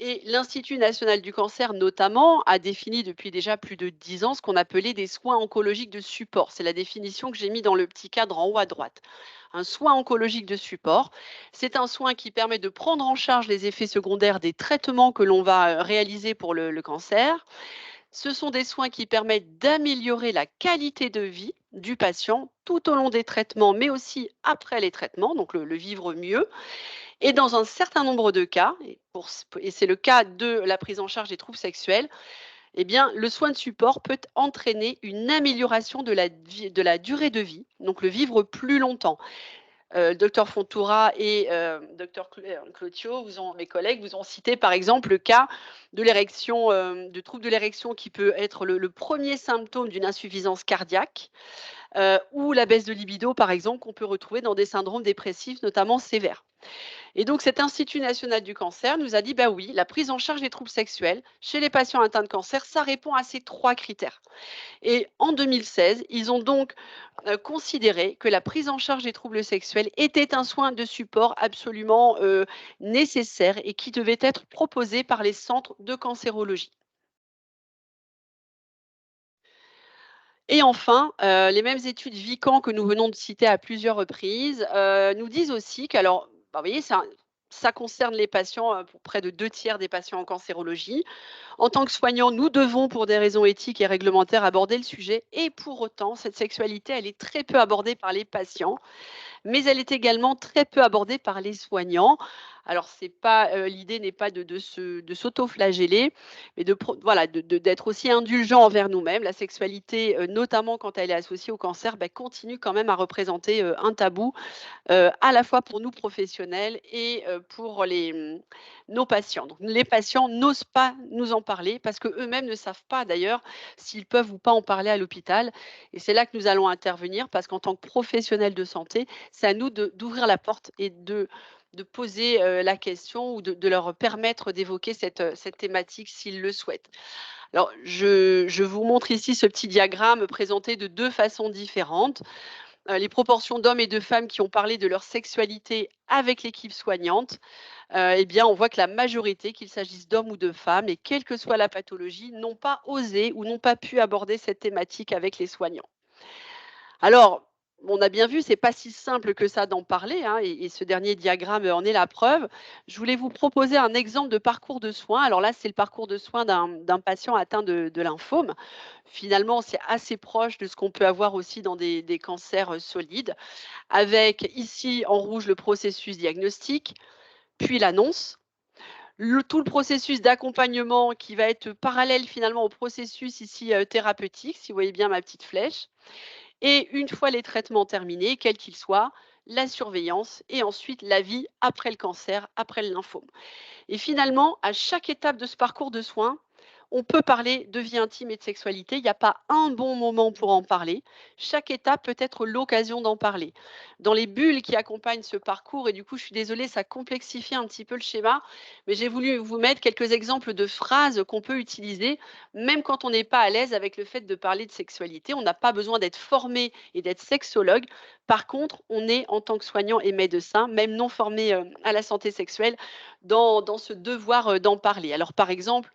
G: Et l'Institut national du cancer, notamment, a défini depuis déjà plus de 10 ans ce qu'on appelait des soins oncologiques de support. C'est la définition que j'ai mis dans le petit cadre en haut à droite. Un soin oncologique de support, c'est un soin qui permet de prendre en charge les effets secondaires des traitements que l'on va réaliser pour le cancer. Ce sont des soins qui permettent d'améliorer la qualité de vie du patient tout au long des traitements, mais aussi après les traitements, donc le vivre mieux. Et dans un certain nombre de cas, et c'est le cas de la prise en charge des troubles sexuels, eh bien, le soin de support peut entraîner une amélioration de la durée de vie, donc le vivre plus longtemps. Le docteur Fontoura et docteur Clotio, mes collègues, vous ont cité par exemple le cas de l'érection, de trouble de l'érection qui peut être le premier symptôme d'une insuffisance cardiaque, ou la baisse de libido, par exemple, qu'on peut retrouver dans des syndromes dépressifs, notamment sévères. Et donc, cet Institut national du cancer nous a dit, bah oui, la prise en charge des troubles sexuels chez les patients atteints de cancer, ça répond à ces 3 critères. Et en 2016, ils ont donc considéré que la prise en charge des troubles sexuels était un soin de support absolument nécessaire et qui devait être proposé par les centres de cancérologie. Et enfin, les mêmes études Vican que nous venons de citer à plusieurs reprises, nous disent aussi qu'alors, bah, vous voyez, ça concerne les patients, pour près de 2 tiers des patients en cancérologie. En tant que soignants, nous devons, pour des raisons éthiques et réglementaires, aborder le sujet et pour autant, cette sexualité, elle est très peu abordée par les patients, mais elle est également très peu abordée par les soignants. Alors c'est pas, l'idée n'est pas de s'auto-flageller, mais voilà, d'être aussi indulgent envers nous-mêmes. La sexualité, notamment quand elle est associée au cancer, bah, continue quand même à représenter, un tabou, à la fois pour nous professionnels et pour nos patients. Donc les patients n'osent pas nous en parler parce qu'eux-mêmes ne savent pas d'ailleurs s'ils peuvent ou pas en parler à l'hôpital. Et c'est là que nous allons intervenir parce qu'en tant que professionnels de santé, c'est à nous d'ouvrir la porte et de poser la question ou de leur permettre d'évoquer cette thématique s'ils le souhaitent. Alors, je vous montre ici ce petit diagramme présenté de 2 façons différentes. Les proportions d'hommes et de femmes qui ont parlé de leur sexualité avec l'équipe soignante, eh bien, on voit que la majorité, qu'il s'agisse d'hommes ou de femmes, et quelle que soit la pathologie, n'ont pas osé ou n'ont pas pu aborder cette thématique avec les soignants. Alors, on a bien vu, c'est pas si simple que ça d'en parler, hein, et ce dernier diagramme en est la preuve. Je voulais vous proposer un exemple de parcours de soins. Alors là, c'est le parcours de soins d'un patient atteint de lymphome. Finalement, c'est assez proche de ce qu'on peut avoir aussi dans des cancers solides, avec ici en rouge le processus diagnostique, puis l'annonce, tout le processus d'accompagnement qui va être parallèle finalement au processus ici thérapeutique, si vous voyez bien ma petite flèche. Et une fois les traitements terminés, quels qu'ils soient, la surveillance et ensuite la vie après le cancer, après le lymphome. Et finalement, à chaque étape de ce parcours de soins, on peut parler de vie intime et de sexualité. Il n'y a pas un bon moment pour en parler. Chaque étape peut être l'occasion d'en parler. Dans les bulles qui accompagnent ce parcours, et du coup, je suis désolée, ça complexifie un petit peu le schéma, mais j'ai voulu vous mettre quelques exemples de phrases qu'on peut utiliser, même quand on n'est pas à l'aise avec le fait de parler de sexualité. On n'a pas besoin d'être formé et d'être sexologue. Par contre, on est, en tant que soignant et médecin, même non formé à la santé sexuelle, dans ce devoir d'en parler. Alors, par exemple,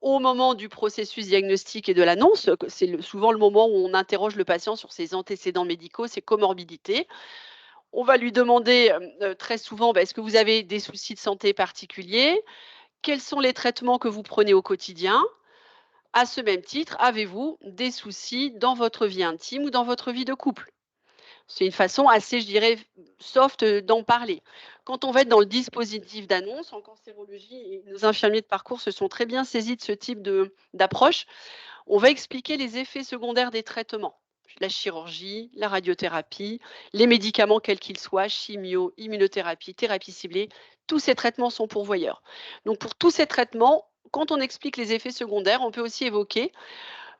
G: au moment du processus diagnostique et de l'annonce. C'est souvent le moment où on interroge le patient sur ses antécédents médicaux, ses comorbidités. On va lui demander très souvent, est-ce que vous avez des soucis de santé particuliers? Quels sont les traitements que vous prenez au quotidien? À ce même titre, avez-vous des soucis dans votre vie intime ou dans votre vie de couple? C'est une façon assez, je dirais, soft d'en parler. Quand on va être dans le dispositif d'annonce en cancérologie, et nos infirmiers de parcours se sont très bien saisis de ce type d'approche, on va expliquer les effets secondaires des traitements. La chirurgie, la radiothérapie, les médicaments quels qu'ils soient, chimio, immunothérapie, thérapie ciblée, tous ces traitements sont pourvoyeurs. Donc pour tous ces traitements, quand on explique les effets secondaires, on peut aussi évoquer,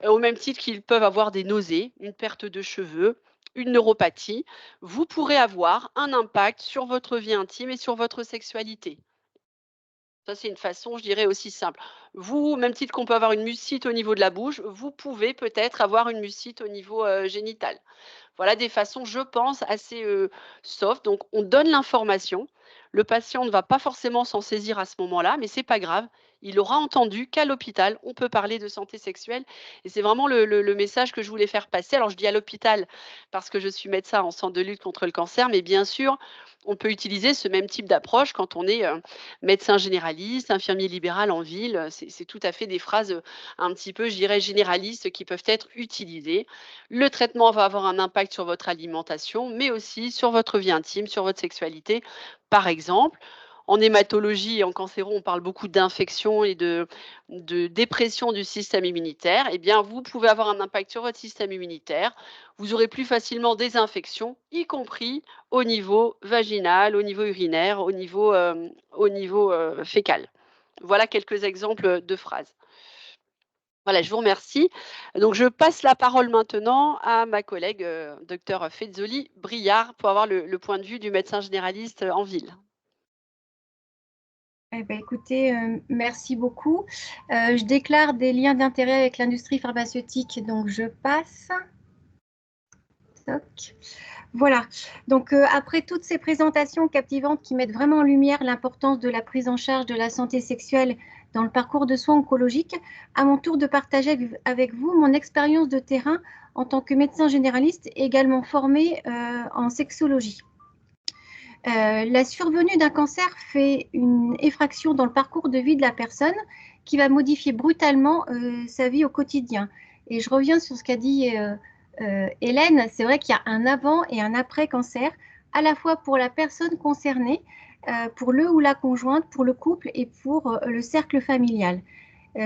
G: au même titre qu'ils peuvent avoir des nausées, une perte de cheveux, une neuropathie, vous pourrez avoir un impact sur votre vie intime et sur votre sexualité. Ça, c'est une façon, je dirais, aussi simple. Vous, au même titre qu'on peut avoir une mucite au niveau de la bouche, vous pouvez peut-être avoir une mucite au niveau génital. Voilà des façons, je pense, assez soft. Donc, on donne l'information. Le patient ne va pas forcément s'en saisir à ce moment-là, mais c'est pas grave. Il aura entendu qu'à l'hôpital, on peut parler de santé sexuelle. Et c'est vraiment le message que je voulais faire passer. Alors, je dis à l'hôpital parce que je suis médecin en centre de lutte contre le cancer, mais bien sûr, on peut utiliser ce même type d'approche quand on est médecin généraliste, infirmier libéral en ville. C'est tout à fait des phrases un petit peu, je dirais, généralistes qui peuvent être utilisées. Le traitement va avoir un impact sur votre alimentation, mais aussi sur votre vie intime, sur votre sexualité. Par exemple, en hématologie et en cancéro, on parle beaucoup d'infection et de dépression du système immunitaire. Eh bien, vous pouvez avoir un impact sur votre système immunitaire. Vous aurez plus facilement des infections, y compris au niveau vaginal, au niveau urinaire, au niveau fécal. Voilà quelques exemples de phrases. Voilà, je vous remercie. Donc, je passe la parole maintenant à ma collègue, docteur Fezzoli Briard, pour avoir le point de vue du médecin généraliste en ville.
F: Eh ben, écoutez, merci beaucoup. Je déclare des liens d'intérêt avec l'industrie pharmaceutique, donc je passe. Toc. Voilà, donc après toutes ces présentations captivantes qui mettent vraiment en lumière l'importance de la prise en charge de la santé sexuelle dans le parcours de soins oncologiques, à mon tour de partager avec vous mon expérience de terrain en tant que médecin généraliste également formé en sexologie. La survenue d'un cancer fait une effraction dans le parcours de vie de la personne qui va modifier brutalement sa vie au quotidien. Et je reviens sur ce qu'a dit Hélène, c'est vrai qu'il y a un avant et un après cancer, à la fois pour la personne concernée, pour le ou la conjointe, pour le couple et pour le cercle familial.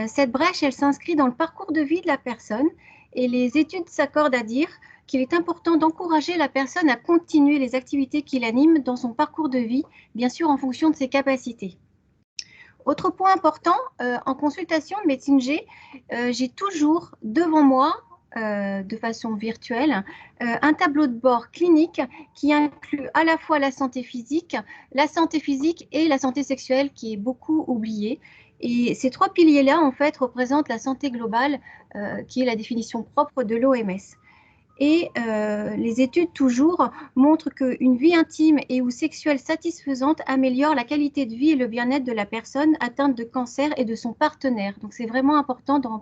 F: Cette brèche, elle s'inscrit dans le parcours de vie de la personne et les études s'accordent à dire qu'il est important d'encourager la personne à continuer les activités qui l'animent dans son parcours de vie, bien sûr en fonction de ses capacités. Autre point important, en consultation de médecine G, j'ai toujours devant moi, de façon virtuelle, un tableau de bord clinique qui inclut à la fois la santé physique et la santé sexuelle qui est beaucoup oubliée. Et ces trois piliers-là, en fait, représentent la santé globale, qui est la définition propre de l'OMS. Et les études toujours montrent qu'une vie intime et ou sexuelle satisfaisante améliore la qualité de vie et le bien-être de la personne atteinte de cancer et de son partenaire. Donc c'est vraiment important d'en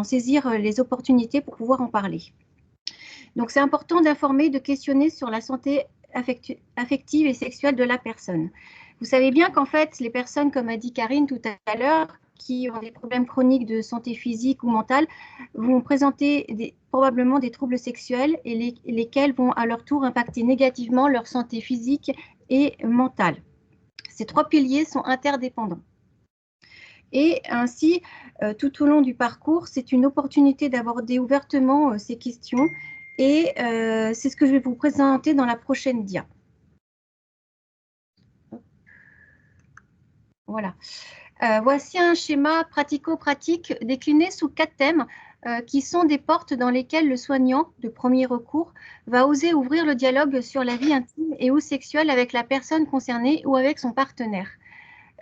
F: saisir les opportunités pour pouvoir en parler. Donc c'est important d'informer, de questionner sur la santé affective et sexuelle de la personne. Vous savez bien qu'en fait, les personnes, comme a dit Karine tout à l'heure, qui ont des problèmes chroniques de santé physique ou mentale, vont présenter probablement des troubles sexuels et lesquels vont à leur tour impacter négativement leur santé physique et mentale. Ces trois piliers sont interdépendants. Et ainsi, tout au long du parcours, c'est une opportunité d'aborder ouvertement ces questions et c'est ce que je vais vous présenter dans la prochaine dia. Voilà. Voici un schéma pratico-pratique décliné sous 4 thèmes qui sont des portes dans lesquelles le soignant de premier recours va oser ouvrir le dialogue sur la vie intime et ou sexuelle avec la personne concernée ou avec son partenaire.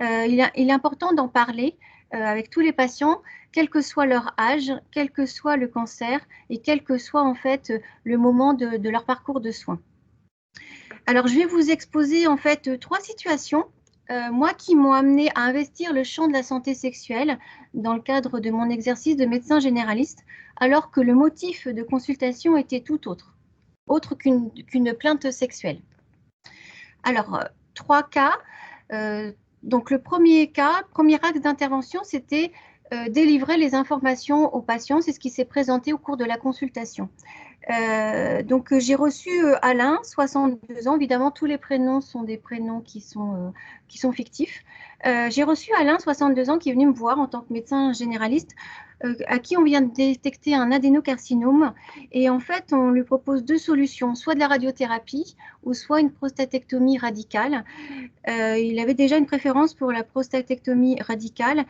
F: Il est important d'en parler avec tous les patients, quel que soit leur âge, quel que soit le cancer et quel que soit en fait le moment de leur parcours de soins. Alors, je vais vous exposer en fait 3 situations moi, qui m'ont amené à investir le champ de la santé sexuelle dans le cadre de mon exercice de médecin généraliste, alors que le motif de consultation était tout autre qu'une plainte sexuelle. Alors, 3 cas. Donc, le premier axe d'intervention, c'était délivrer les informations aux patients. C'est ce qui s'est présenté au cours de la consultation. Donc, j'ai reçu Alain, 62 ans. Évidemment, tous les prénoms sont des prénoms qui sont fictifs. J'ai reçu Alain, 62 ans, qui est venu me voir en tant que médecin généraliste, à qui on vient de détecter un adénocarcinome. Et en fait, on lui propose 2 solutions, soit de la radiothérapie ou soit une prostatectomie radicale. Il avait déjà une préférence pour la prostatectomie radicale.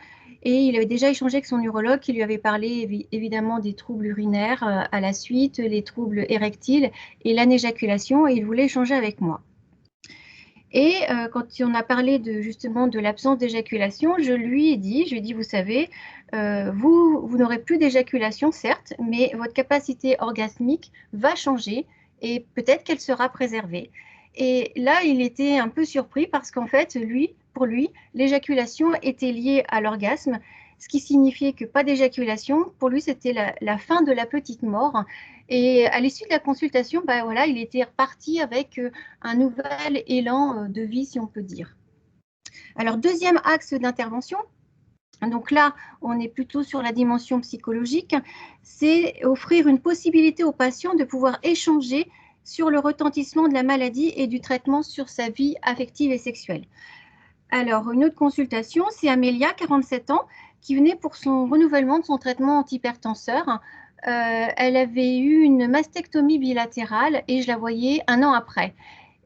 F: Et il avait déjà échangé avec son urologue qui lui avait parlé évidemment des troubles urinaires à la suite, les troubles érectiles et l'anéjaculation, et il voulait échanger avec moi. Et quand on a parlé justement de l'absence d'éjaculation, je lui ai dit, vous savez, vous n'aurez plus d'éjaculation, certes, mais votre capacité orgasmique va changer et peut-être qu'elle sera préservée. Et là, il était un peu surpris parce qu'en fait, pour lui, l'éjaculation était liée à l'orgasme, ce qui signifiait que pas d'éjaculation, pour lui, c'était la fin de la petite mort. Et à l'issue de la consultation, voilà, il était reparti avec un nouvel élan de vie, si on peut dire. Alors, deuxième axe d'intervention, donc là, on est plutôt sur la dimension psychologique, c'est offrir une possibilité aux patients de pouvoir échanger sur le retentissement de la maladie et du traitement sur sa vie affective et sexuelle. Alors, une autre consultation, c'est Amélia, 47 ans, qui venait pour son renouvellement de son traitement antihypertenseur. Elle avait eu une mastectomie bilatérale et je la voyais 1 an après.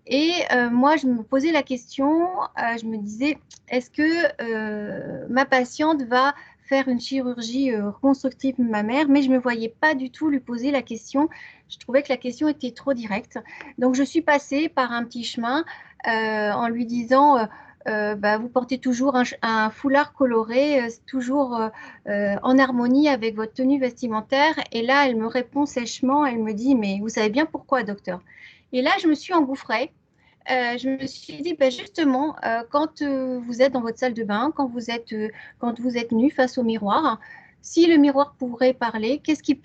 F: Et moi, je me posais la question, je me disais, est-ce que ma patiente va faire une chirurgie reconstructive mammaire, mais je ne me voyais pas du tout lui poser la question. Je trouvais que la question était trop directe. Donc, je suis passée par un petit chemin en lui disant, vous portez toujours un foulard coloré, toujours en harmonie avec votre tenue vestimentaire. Et là, elle me répond sèchement, elle me dit, mais vous savez bien pourquoi, docteur? Et là, je me suis engouffrée. Je me suis dit, justement, quand vous êtes dans votre salle de bain, quand vous êtes nu face au miroir, si le miroir pourrait parler,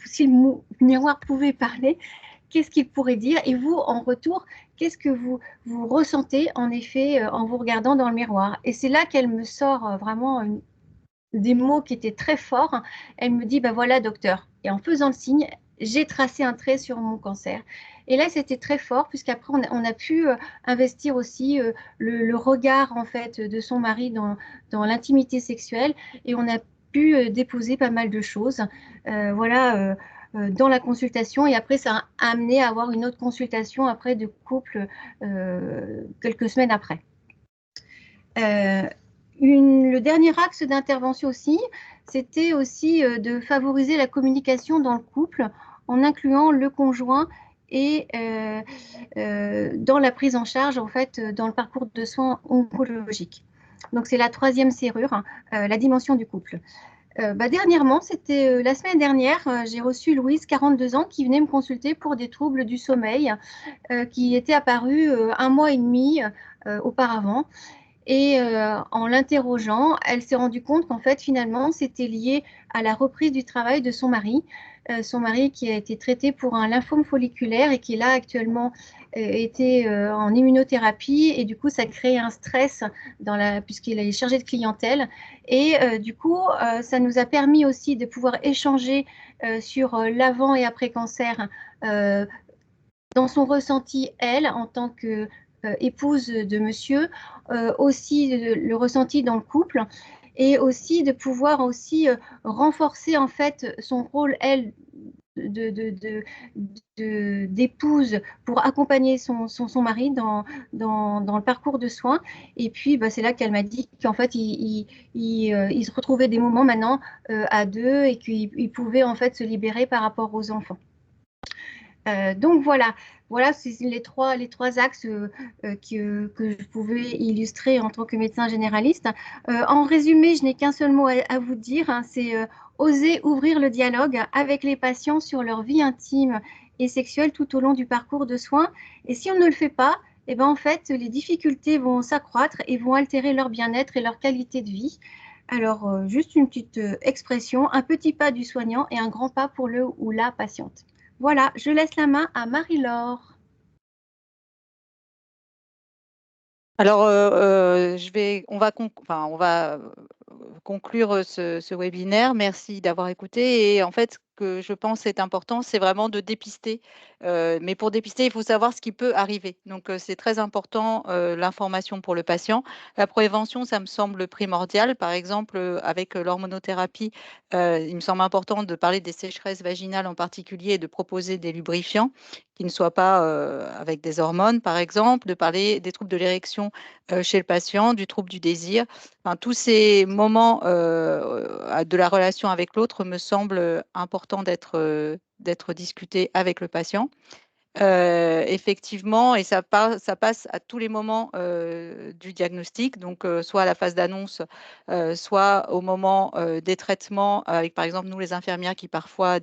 F: si le miroir pouvait parler, qu'est-ce qu'il pourrait dire? Et vous, en retour, qu'est-ce que vous ressentez, en effet, en vous regardant dans le miroir? Et c'est là qu'elle me sort vraiment des mots qui étaient très forts. Elle me dit, voilà, docteur. Et en faisant le signe, j'ai tracé un trait sur mon cancer. Et là, c'était très fort, puisqu'après, on a pu investir aussi le regard, en fait, de son mari dans l'intimité sexuelle. Et on a pu déposer pas mal de choses. Voilà, dans la consultation. Et après, ça a amené à avoir une autre consultation après de couple quelques semaines après. Le dernier axe d'intervention aussi, c'était aussi de favoriser la communication dans le couple en incluant le conjoint et dans la prise en charge, en fait, dans le parcours de soins oncologiques. Donc, c'est la 3e serrure, la dimension du couple. Dernièrement, c'était la semaine dernière, j'ai reçu Louise, 42 ans, qui venait me consulter pour des troubles du sommeil qui étaient apparus 1 mois et demi auparavant. Et en l'interrogeant, elle s'est rendue compte qu'en fait, finalement, c'était lié à la reprise du travail de son mari qui a été traité pour un lymphome folliculaire et qui là actuellement était en immunothérapie, et du coup ça crée un stress puisqu'il est chargé de clientèle, et du coup ça nous a permis aussi de pouvoir échanger sur l'avant et après cancer dans son ressenti, elle, en tant que épouse de monsieur, aussi le ressenti dans le couple, et aussi de pouvoir aussi renforcer en fait son rôle, elle, d'épouse pour accompagner son mari dans le parcours de soins. Et puis, c'est là qu'elle m'a dit qu'en fait, il se retrouvait des moments maintenant à deux, et qu'il pouvait en fait se libérer par rapport aux enfants. Donc voilà, c'est les trois axes que je pouvais illustrer en tant que médecin généraliste. En résumé, je n'ai qu'un seul mot à vous dire, hein, c'est oser ouvrir le dialogue avec les patients sur leur vie intime et sexuelle tout au long du parcours de soins. Et si on ne le fait pas, Et ben en fait, les difficultés vont s'accroître et vont altérer leur bien-être et leur qualité de vie. Alors, juste une petite expression, un petit pas du soignant et un grand pas pour le ou la patiente. Voilà, je laisse la main à Marie-Laure.
B: Alors, on va conclure ce webinaire. Merci d'avoir écouté. Et en fait, ce que je pense est important, c'est vraiment de dépister. Mais pour dépister, il faut savoir ce qui peut arriver. Donc, c'est très important, l'information pour le patient. La prévention, ça me semble primordial. Par exemple, avec l'hormonothérapie, il me semble important de parler des sécheresses vaginales en particulier et de proposer des lubrifiants qui ne soient pas avec des hormones, par exemple, de parler des troubles de l'érection chez le patient, du trouble du désir. Enfin, tous ces moments de la relation avec l'autre me semblent importants d'être discutés avec le patient. Effectivement, et ça passe à tous les moments du diagnostic, donc soit à la phase d'annonce, soit au moment des traitements, avec par exemple nous les infirmières qui parfois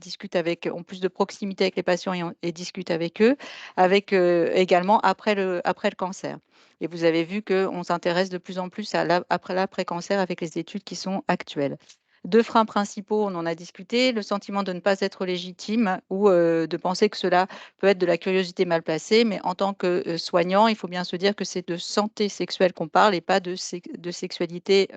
B: ont plus de proximité avec les patients et discutent avec eux, avec également après le cancer. Et vous avez vu qu'on s'intéresse de plus en plus après l'après-cancer avec les études qui sont actuelles. Deux freins principaux, on en a discuté, le sentiment de ne pas être légitime ou de penser que cela peut être de la curiosité mal placée, mais en tant que soignant, il faut bien se dire que c'est de santé sexuelle qu'on parle et pas de sexualité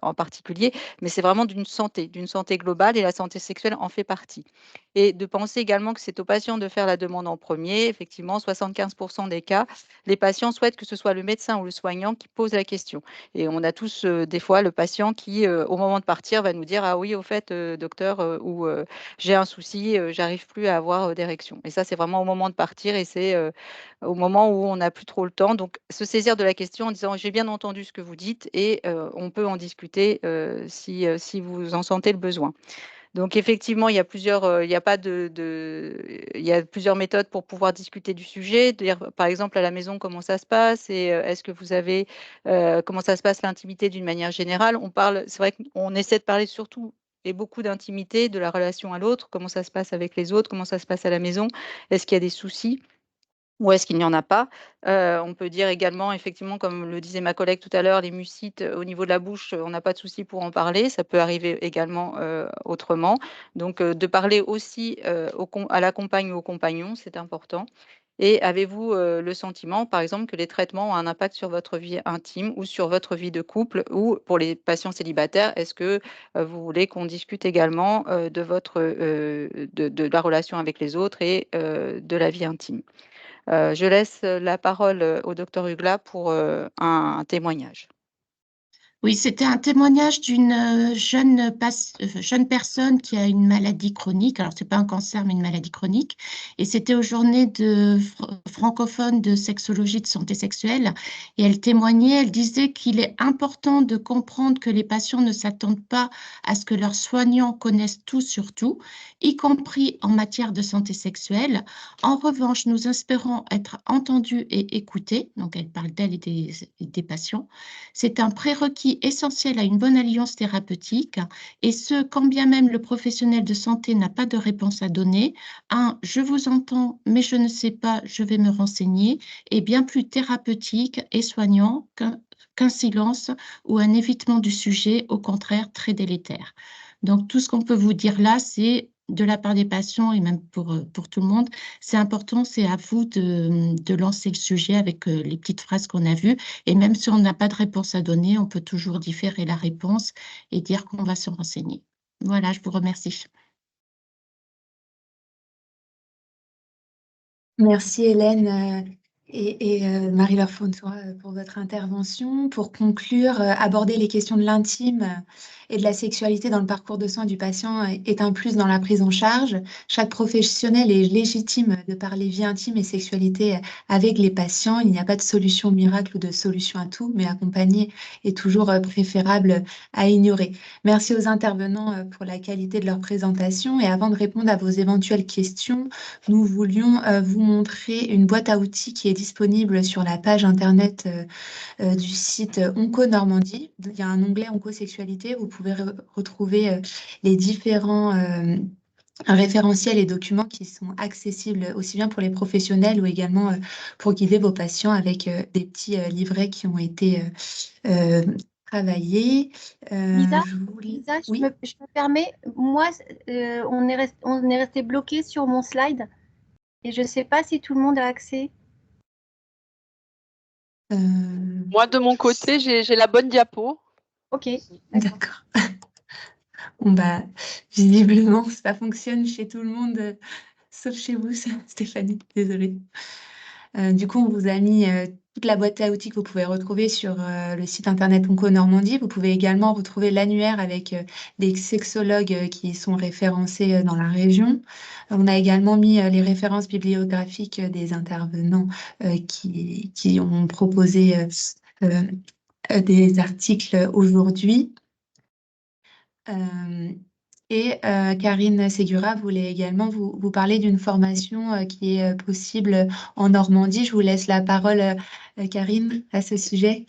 B: en particulier, mais c'est vraiment d'une santé globale et la santé sexuelle en fait partie. Et de penser également que c'est aux patients de faire la demande en premier. Effectivement, 75% des cas, les patients souhaitent que ce soit le médecin ou le soignant qui pose la question. Et on a tous des fois le patient qui, au moment de partir, va nous dire: «Ah oui, au fait, docteur, j'ai un souci, j'arrive plus à avoir d'érection». Et ça, c'est vraiment au moment de partir et c'est au moment où on n'a plus trop le temps. Donc, se saisir de la question en disant: «J'ai bien entendu ce que vous dites et on peut en discuter si vous en sentez le besoin». Donc effectivement, il y a plusieurs, il y a pas il y a plusieurs méthodes pour pouvoir discuter du sujet, dire par exemple à la maison comment ça se passe et est-ce que vous avez, comment ça se passe l'intimité d'une manière générale. C'est vrai qu'on essaie de parler surtout et beaucoup d'intimité, de la relation à l'autre, comment ça se passe avec les autres, comment ça se passe à la maison, est-ce qu'il y a des soucis? Ou est-ce qu'il n'y en a pas? On peut dire également, effectivement, comme le disait ma collègue tout à l'heure, les mucites, au niveau de la bouche, on n'a pas de souci pour en parler. Ça peut arriver également, autrement. Donc, de parler aussi, à la compagne ou au compagnon, c'est important. Et avez-vous, le sentiment, par exemple, que les traitements ont un impact sur votre vie intime ou sur votre vie de couple? Ou pour les patients célibataires, est-ce que, vous voulez qu'on discute également, de la relation avec les autres et de la vie intime? Je laisse la parole, au docteur Hugla pour, un témoignage.
E: Oui, c'était un témoignage d'une jeune personne qui a une maladie chronique. Alors, c'est pas un cancer, mais une maladie chronique. Et c'était aux journées francophones de sexologie de santé sexuelle. Et elle témoignait, elle disait qu'il est important de comprendre que les patients ne s'attendent pas à ce que leurs soignants connaissent tout sur tout, y compris en matière de santé sexuelle. En revanche, nous espérons être entendus et écoutés. Donc, elle parle d'elle et des patients. C'est un prérequis essentiel à une bonne alliance thérapeutique, et ce, quand bien même le professionnel de santé n'a pas de réponse à donner. Un « je vous entends, mais je ne sais pas, je vais me renseigner » est bien plus thérapeutique et soignant qu'un silence ou un évitement du sujet, au contraire très délétère. Donc, tout ce qu'on peut vous dire là, c'est de la part des patients et même pour tout le monde, c'est important, c'est à vous de lancer le sujet avec les petites phrases qu'on a vues. Et même si on n'a pas de réponse à donner, on peut toujours différer la réponse et dire qu'on va se renseigner. Voilà, je vous remercie.
A: Merci Hélène et Marie-Laure Fontoura pour votre intervention. Pour conclure, aborder les questions de l'intime et de la sexualité dans le parcours de soins du patient est un plus dans la prise en charge. Chaque professionnel est légitime de parler vie intime et sexualité avec les patients. Il n'y a pas de solution miracle ou de solution à tout, mais accompagner est toujours préférable à ignorer. Merci aux intervenants pour la qualité de leur présentation. Et avant de répondre à vos éventuelles questions, nous voulions vous montrer une boîte à outils qui est disponible sur la page internet du site Onco Normandie. Il y a un onglet Oncosexualité, vous pouvez retrouver les différents un référentiel et documents qui sont accessibles aussi bien pour les professionnels ou également pour guider vos patients avec des petits livrets qui ont été travaillés.
F: Lisa,
A: Oui,
F: je me permets, moi, on est resté bloqué sur mon slide et je ne sais pas si tout le monde a accès.
G: Moi, de mon côté, j'ai la bonne diapo.
F: Ok,
A: d'accord. Bon, bah, visiblement, ça fonctionne chez tout le monde, sauf chez vous, Stéphanie, désolée. Du coup, on vous a mis toute la boîte à outils que vous pouvez retrouver sur le site internet Onco Normandie. Vous pouvez également retrouver l'annuaire avec des sexologues qui sont référencés dans la région. On a également mis les références bibliographiques des intervenants qui ont proposé des articles aujourd'hui. Et Karine Ségura voulait également vous parler d'une formation qui est possible en Normandie. Je vous laisse la parole, Karine, à ce sujet.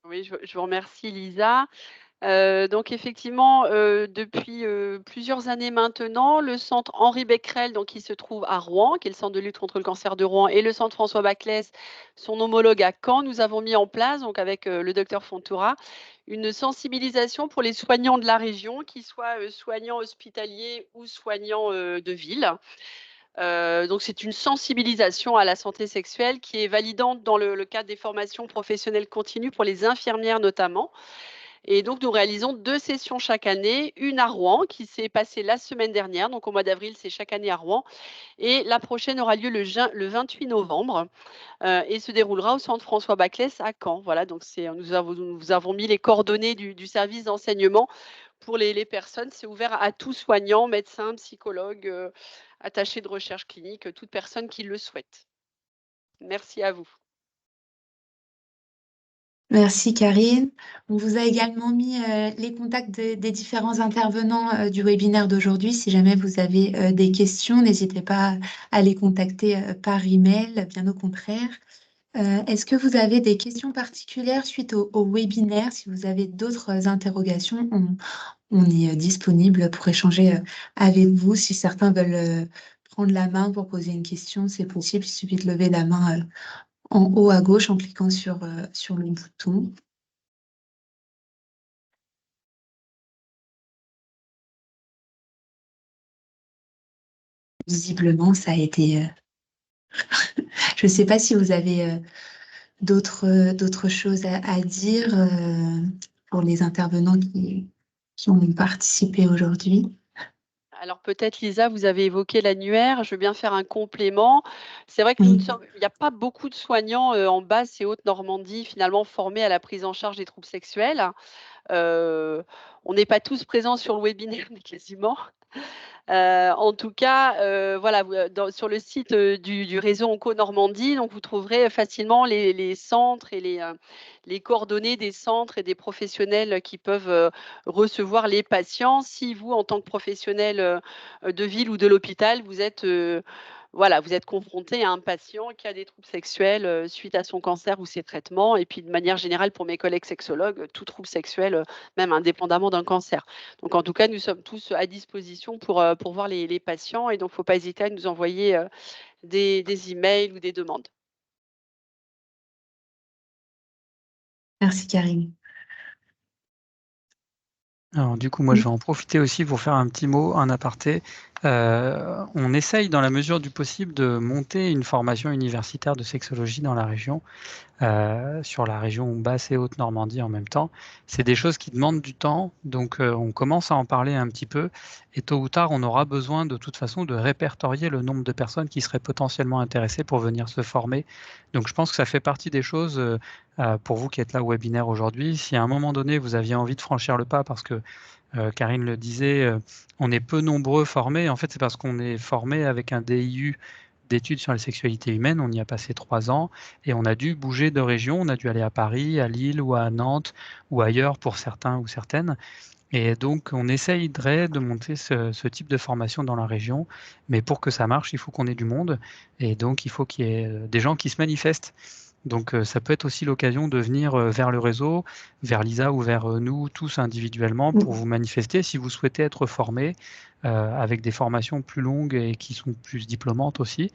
G: Oui, je vous remercie, Lisa. Donc effectivement, depuis plusieurs années maintenant, le centre Henri Becquerel, donc qui se trouve à Rouen, qui est le centre de lutte contre le cancer de Rouen, et le centre François Baclès, son homologue à Caen, nous avons mis en place, donc avec le docteur Fontoura, une sensibilisation pour les soignants de la région, qu'ils soient soignants hospitaliers ou soignants de ville. Donc c'est une sensibilisation à la santé sexuelle qui est validante dans le cadre des formations professionnelles continues pour les infirmières notamment. Et donc, nous réalisons 2 sessions chaque année, une à Rouen qui s'est passée la semaine dernière, donc au mois d'avril, c'est chaque année à Rouen, et la prochaine aura lieu le 28 novembre et se déroulera au centre François Baclès à Caen. Voilà, donc nous avons mis les coordonnées du service d'enseignement pour les personnes. C'est ouvert à tout soignant, médecin, psychologue, attaché de recherche clinique, toute personne qui le souhaite. Merci à vous.
A: Merci, Karine. On vous a également mis les contacts des différents intervenants du webinaire d'aujourd'hui. Si jamais vous avez des questions, n'hésitez pas à les contacter par email, bien au contraire. Est-ce que vous avez des questions particulières suite au webinaire? Si vous avez d'autres interrogations, on est disponible pour échanger avec vous. Si certains veulent prendre la main pour poser une question, c'est possible. Il suffit de lever la main en haut à gauche en cliquant sur le bouton. Visiblement, ça a été... Je ne sais pas si vous avez d'autres choses à dire pour les intervenants qui ont participé aujourd'hui.
G: Alors peut-être, Lisa, vous avez évoqué l'annuaire. Je veux bien faire un complément. C'est vrai que il n'y a pas beaucoup de soignants en basse et haute Normandie finalement formés à la prise en charge des troubles sexuels. On n'est pas tous présents sur le webinaire, mais quasiment. En tout cas, voilà, sur le site du réseau Onco Normandie, donc vous trouverez facilement les centres et les coordonnées des centres et des professionnels qui peuvent recevoir les patients. Si vous, en tant que professionnel de ville ou de l'hôpital, vous êtes voilà, vous êtes confronté à un patient qui a des troubles sexuels suite à son cancer ou ses traitements. Et puis, de manière générale, pour mes collègues sexologues, tout trouble sexuel, même indépendamment d'un cancer. Donc, en tout cas, nous sommes tous à disposition pour voir les patients. Et donc, il ne faut pas hésiter à nous envoyer des emails ou des demandes.
A: Merci, Karine.
D: Alors, du coup, moi, je vais en profiter aussi pour faire un petit mot, un aparté. On essaye, dans la mesure du possible, de monter une formation universitaire de sexologie dans la région, sur la région basse et haute Normandie en même temps. C'est des choses qui demandent du temps, donc on commence à en parler un petit peu, et tôt ou tard, on aura besoin de toute façon de répertorier le nombre de personnes qui seraient potentiellement intéressées pour venir se former. Donc je pense que ça fait partie des choses, pour vous qui êtes là au webinaire aujourd'hui, si à un moment donné, vous aviez envie de franchir le pas parce que Karine le disait, on est peu nombreux formés. En fait, c'est parce qu'on est formé avec un DIU d'études sur la sexualité humaine. On y a passé 3 ans et on a dû bouger de région. On a dû aller à Paris, à Lille ou à Nantes ou ailleurs pour certains ou certaines. Et donc, on essayerait de monter ce type de formation dans la région. Mais pour que ça marche, il faut qu'on ait du monde. Et donc, il faut qu'il y ait des gens qui se manifestent. Donc, ça peut être aussi l'occasion de venir vers le réseau, vers Lisa ou vers nous tous individuellement pour vous manifester si vous souhaitez être formé avec des formations plus longues et qui sont plus diplômantes aussi.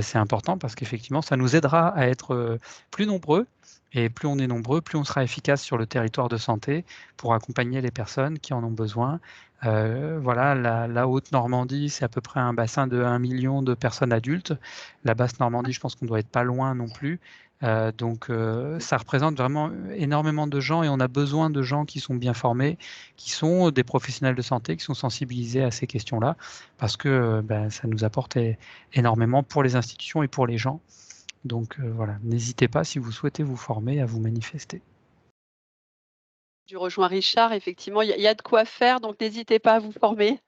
D: C'est important parce qu'effectivement, ça nous aidera à être plus nombreux. Et plus on est nombreux, plus on sera efficace sur le territoire de santé pour accompagner les personnes qui en ont besoin. Voilà, la Haute-Normandie, c'est à peu près un bassin de 1 million de personnes adultes. La Basse-Normandie, je pense qu'on doit être pas loin non plus. Donc, ça représente vraiment énormément de gens et on a besoin de gens qui sont bien formés, qui sont des professionnels de santé, qui sont sensibilisés à ces questions-là, parce que ça nous apporte énormément pour les institutions et pour les gens. Donc, voilà, n'hésitez pas, si vous souhaitez vous former, à vous manifester.
G: Je rejoins Richard, effectivement, il y a de quoi faire, donc n'hésitez pas à vous former.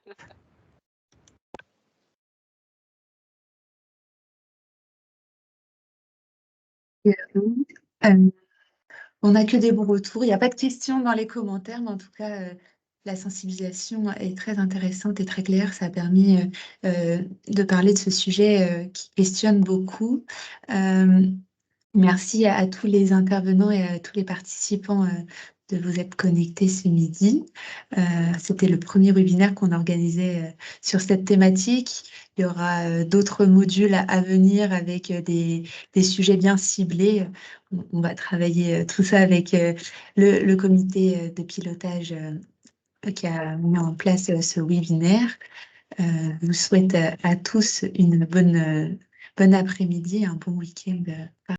A: On n'a que des bons retours. Il n'y a pas de questions dans les commentaires, mais en tout cas, la sensibilisation est très intéressante et très claire. Ça a permis de parler de ce sujet qui questionne beaucoup. Merci à tous les intervenants et à tous les participants de vous être connectés ce midi. C'était le premier webinaire qu'on organisait sur cette thématique. Il y aura d'autres modules à venir avec des sujets bien ciblés. On va travailler tout ça avec le comité de pilotage qui a mis en place ce webinaire. Je vous souhaite à tous une bonne après-midi, un bon week-end.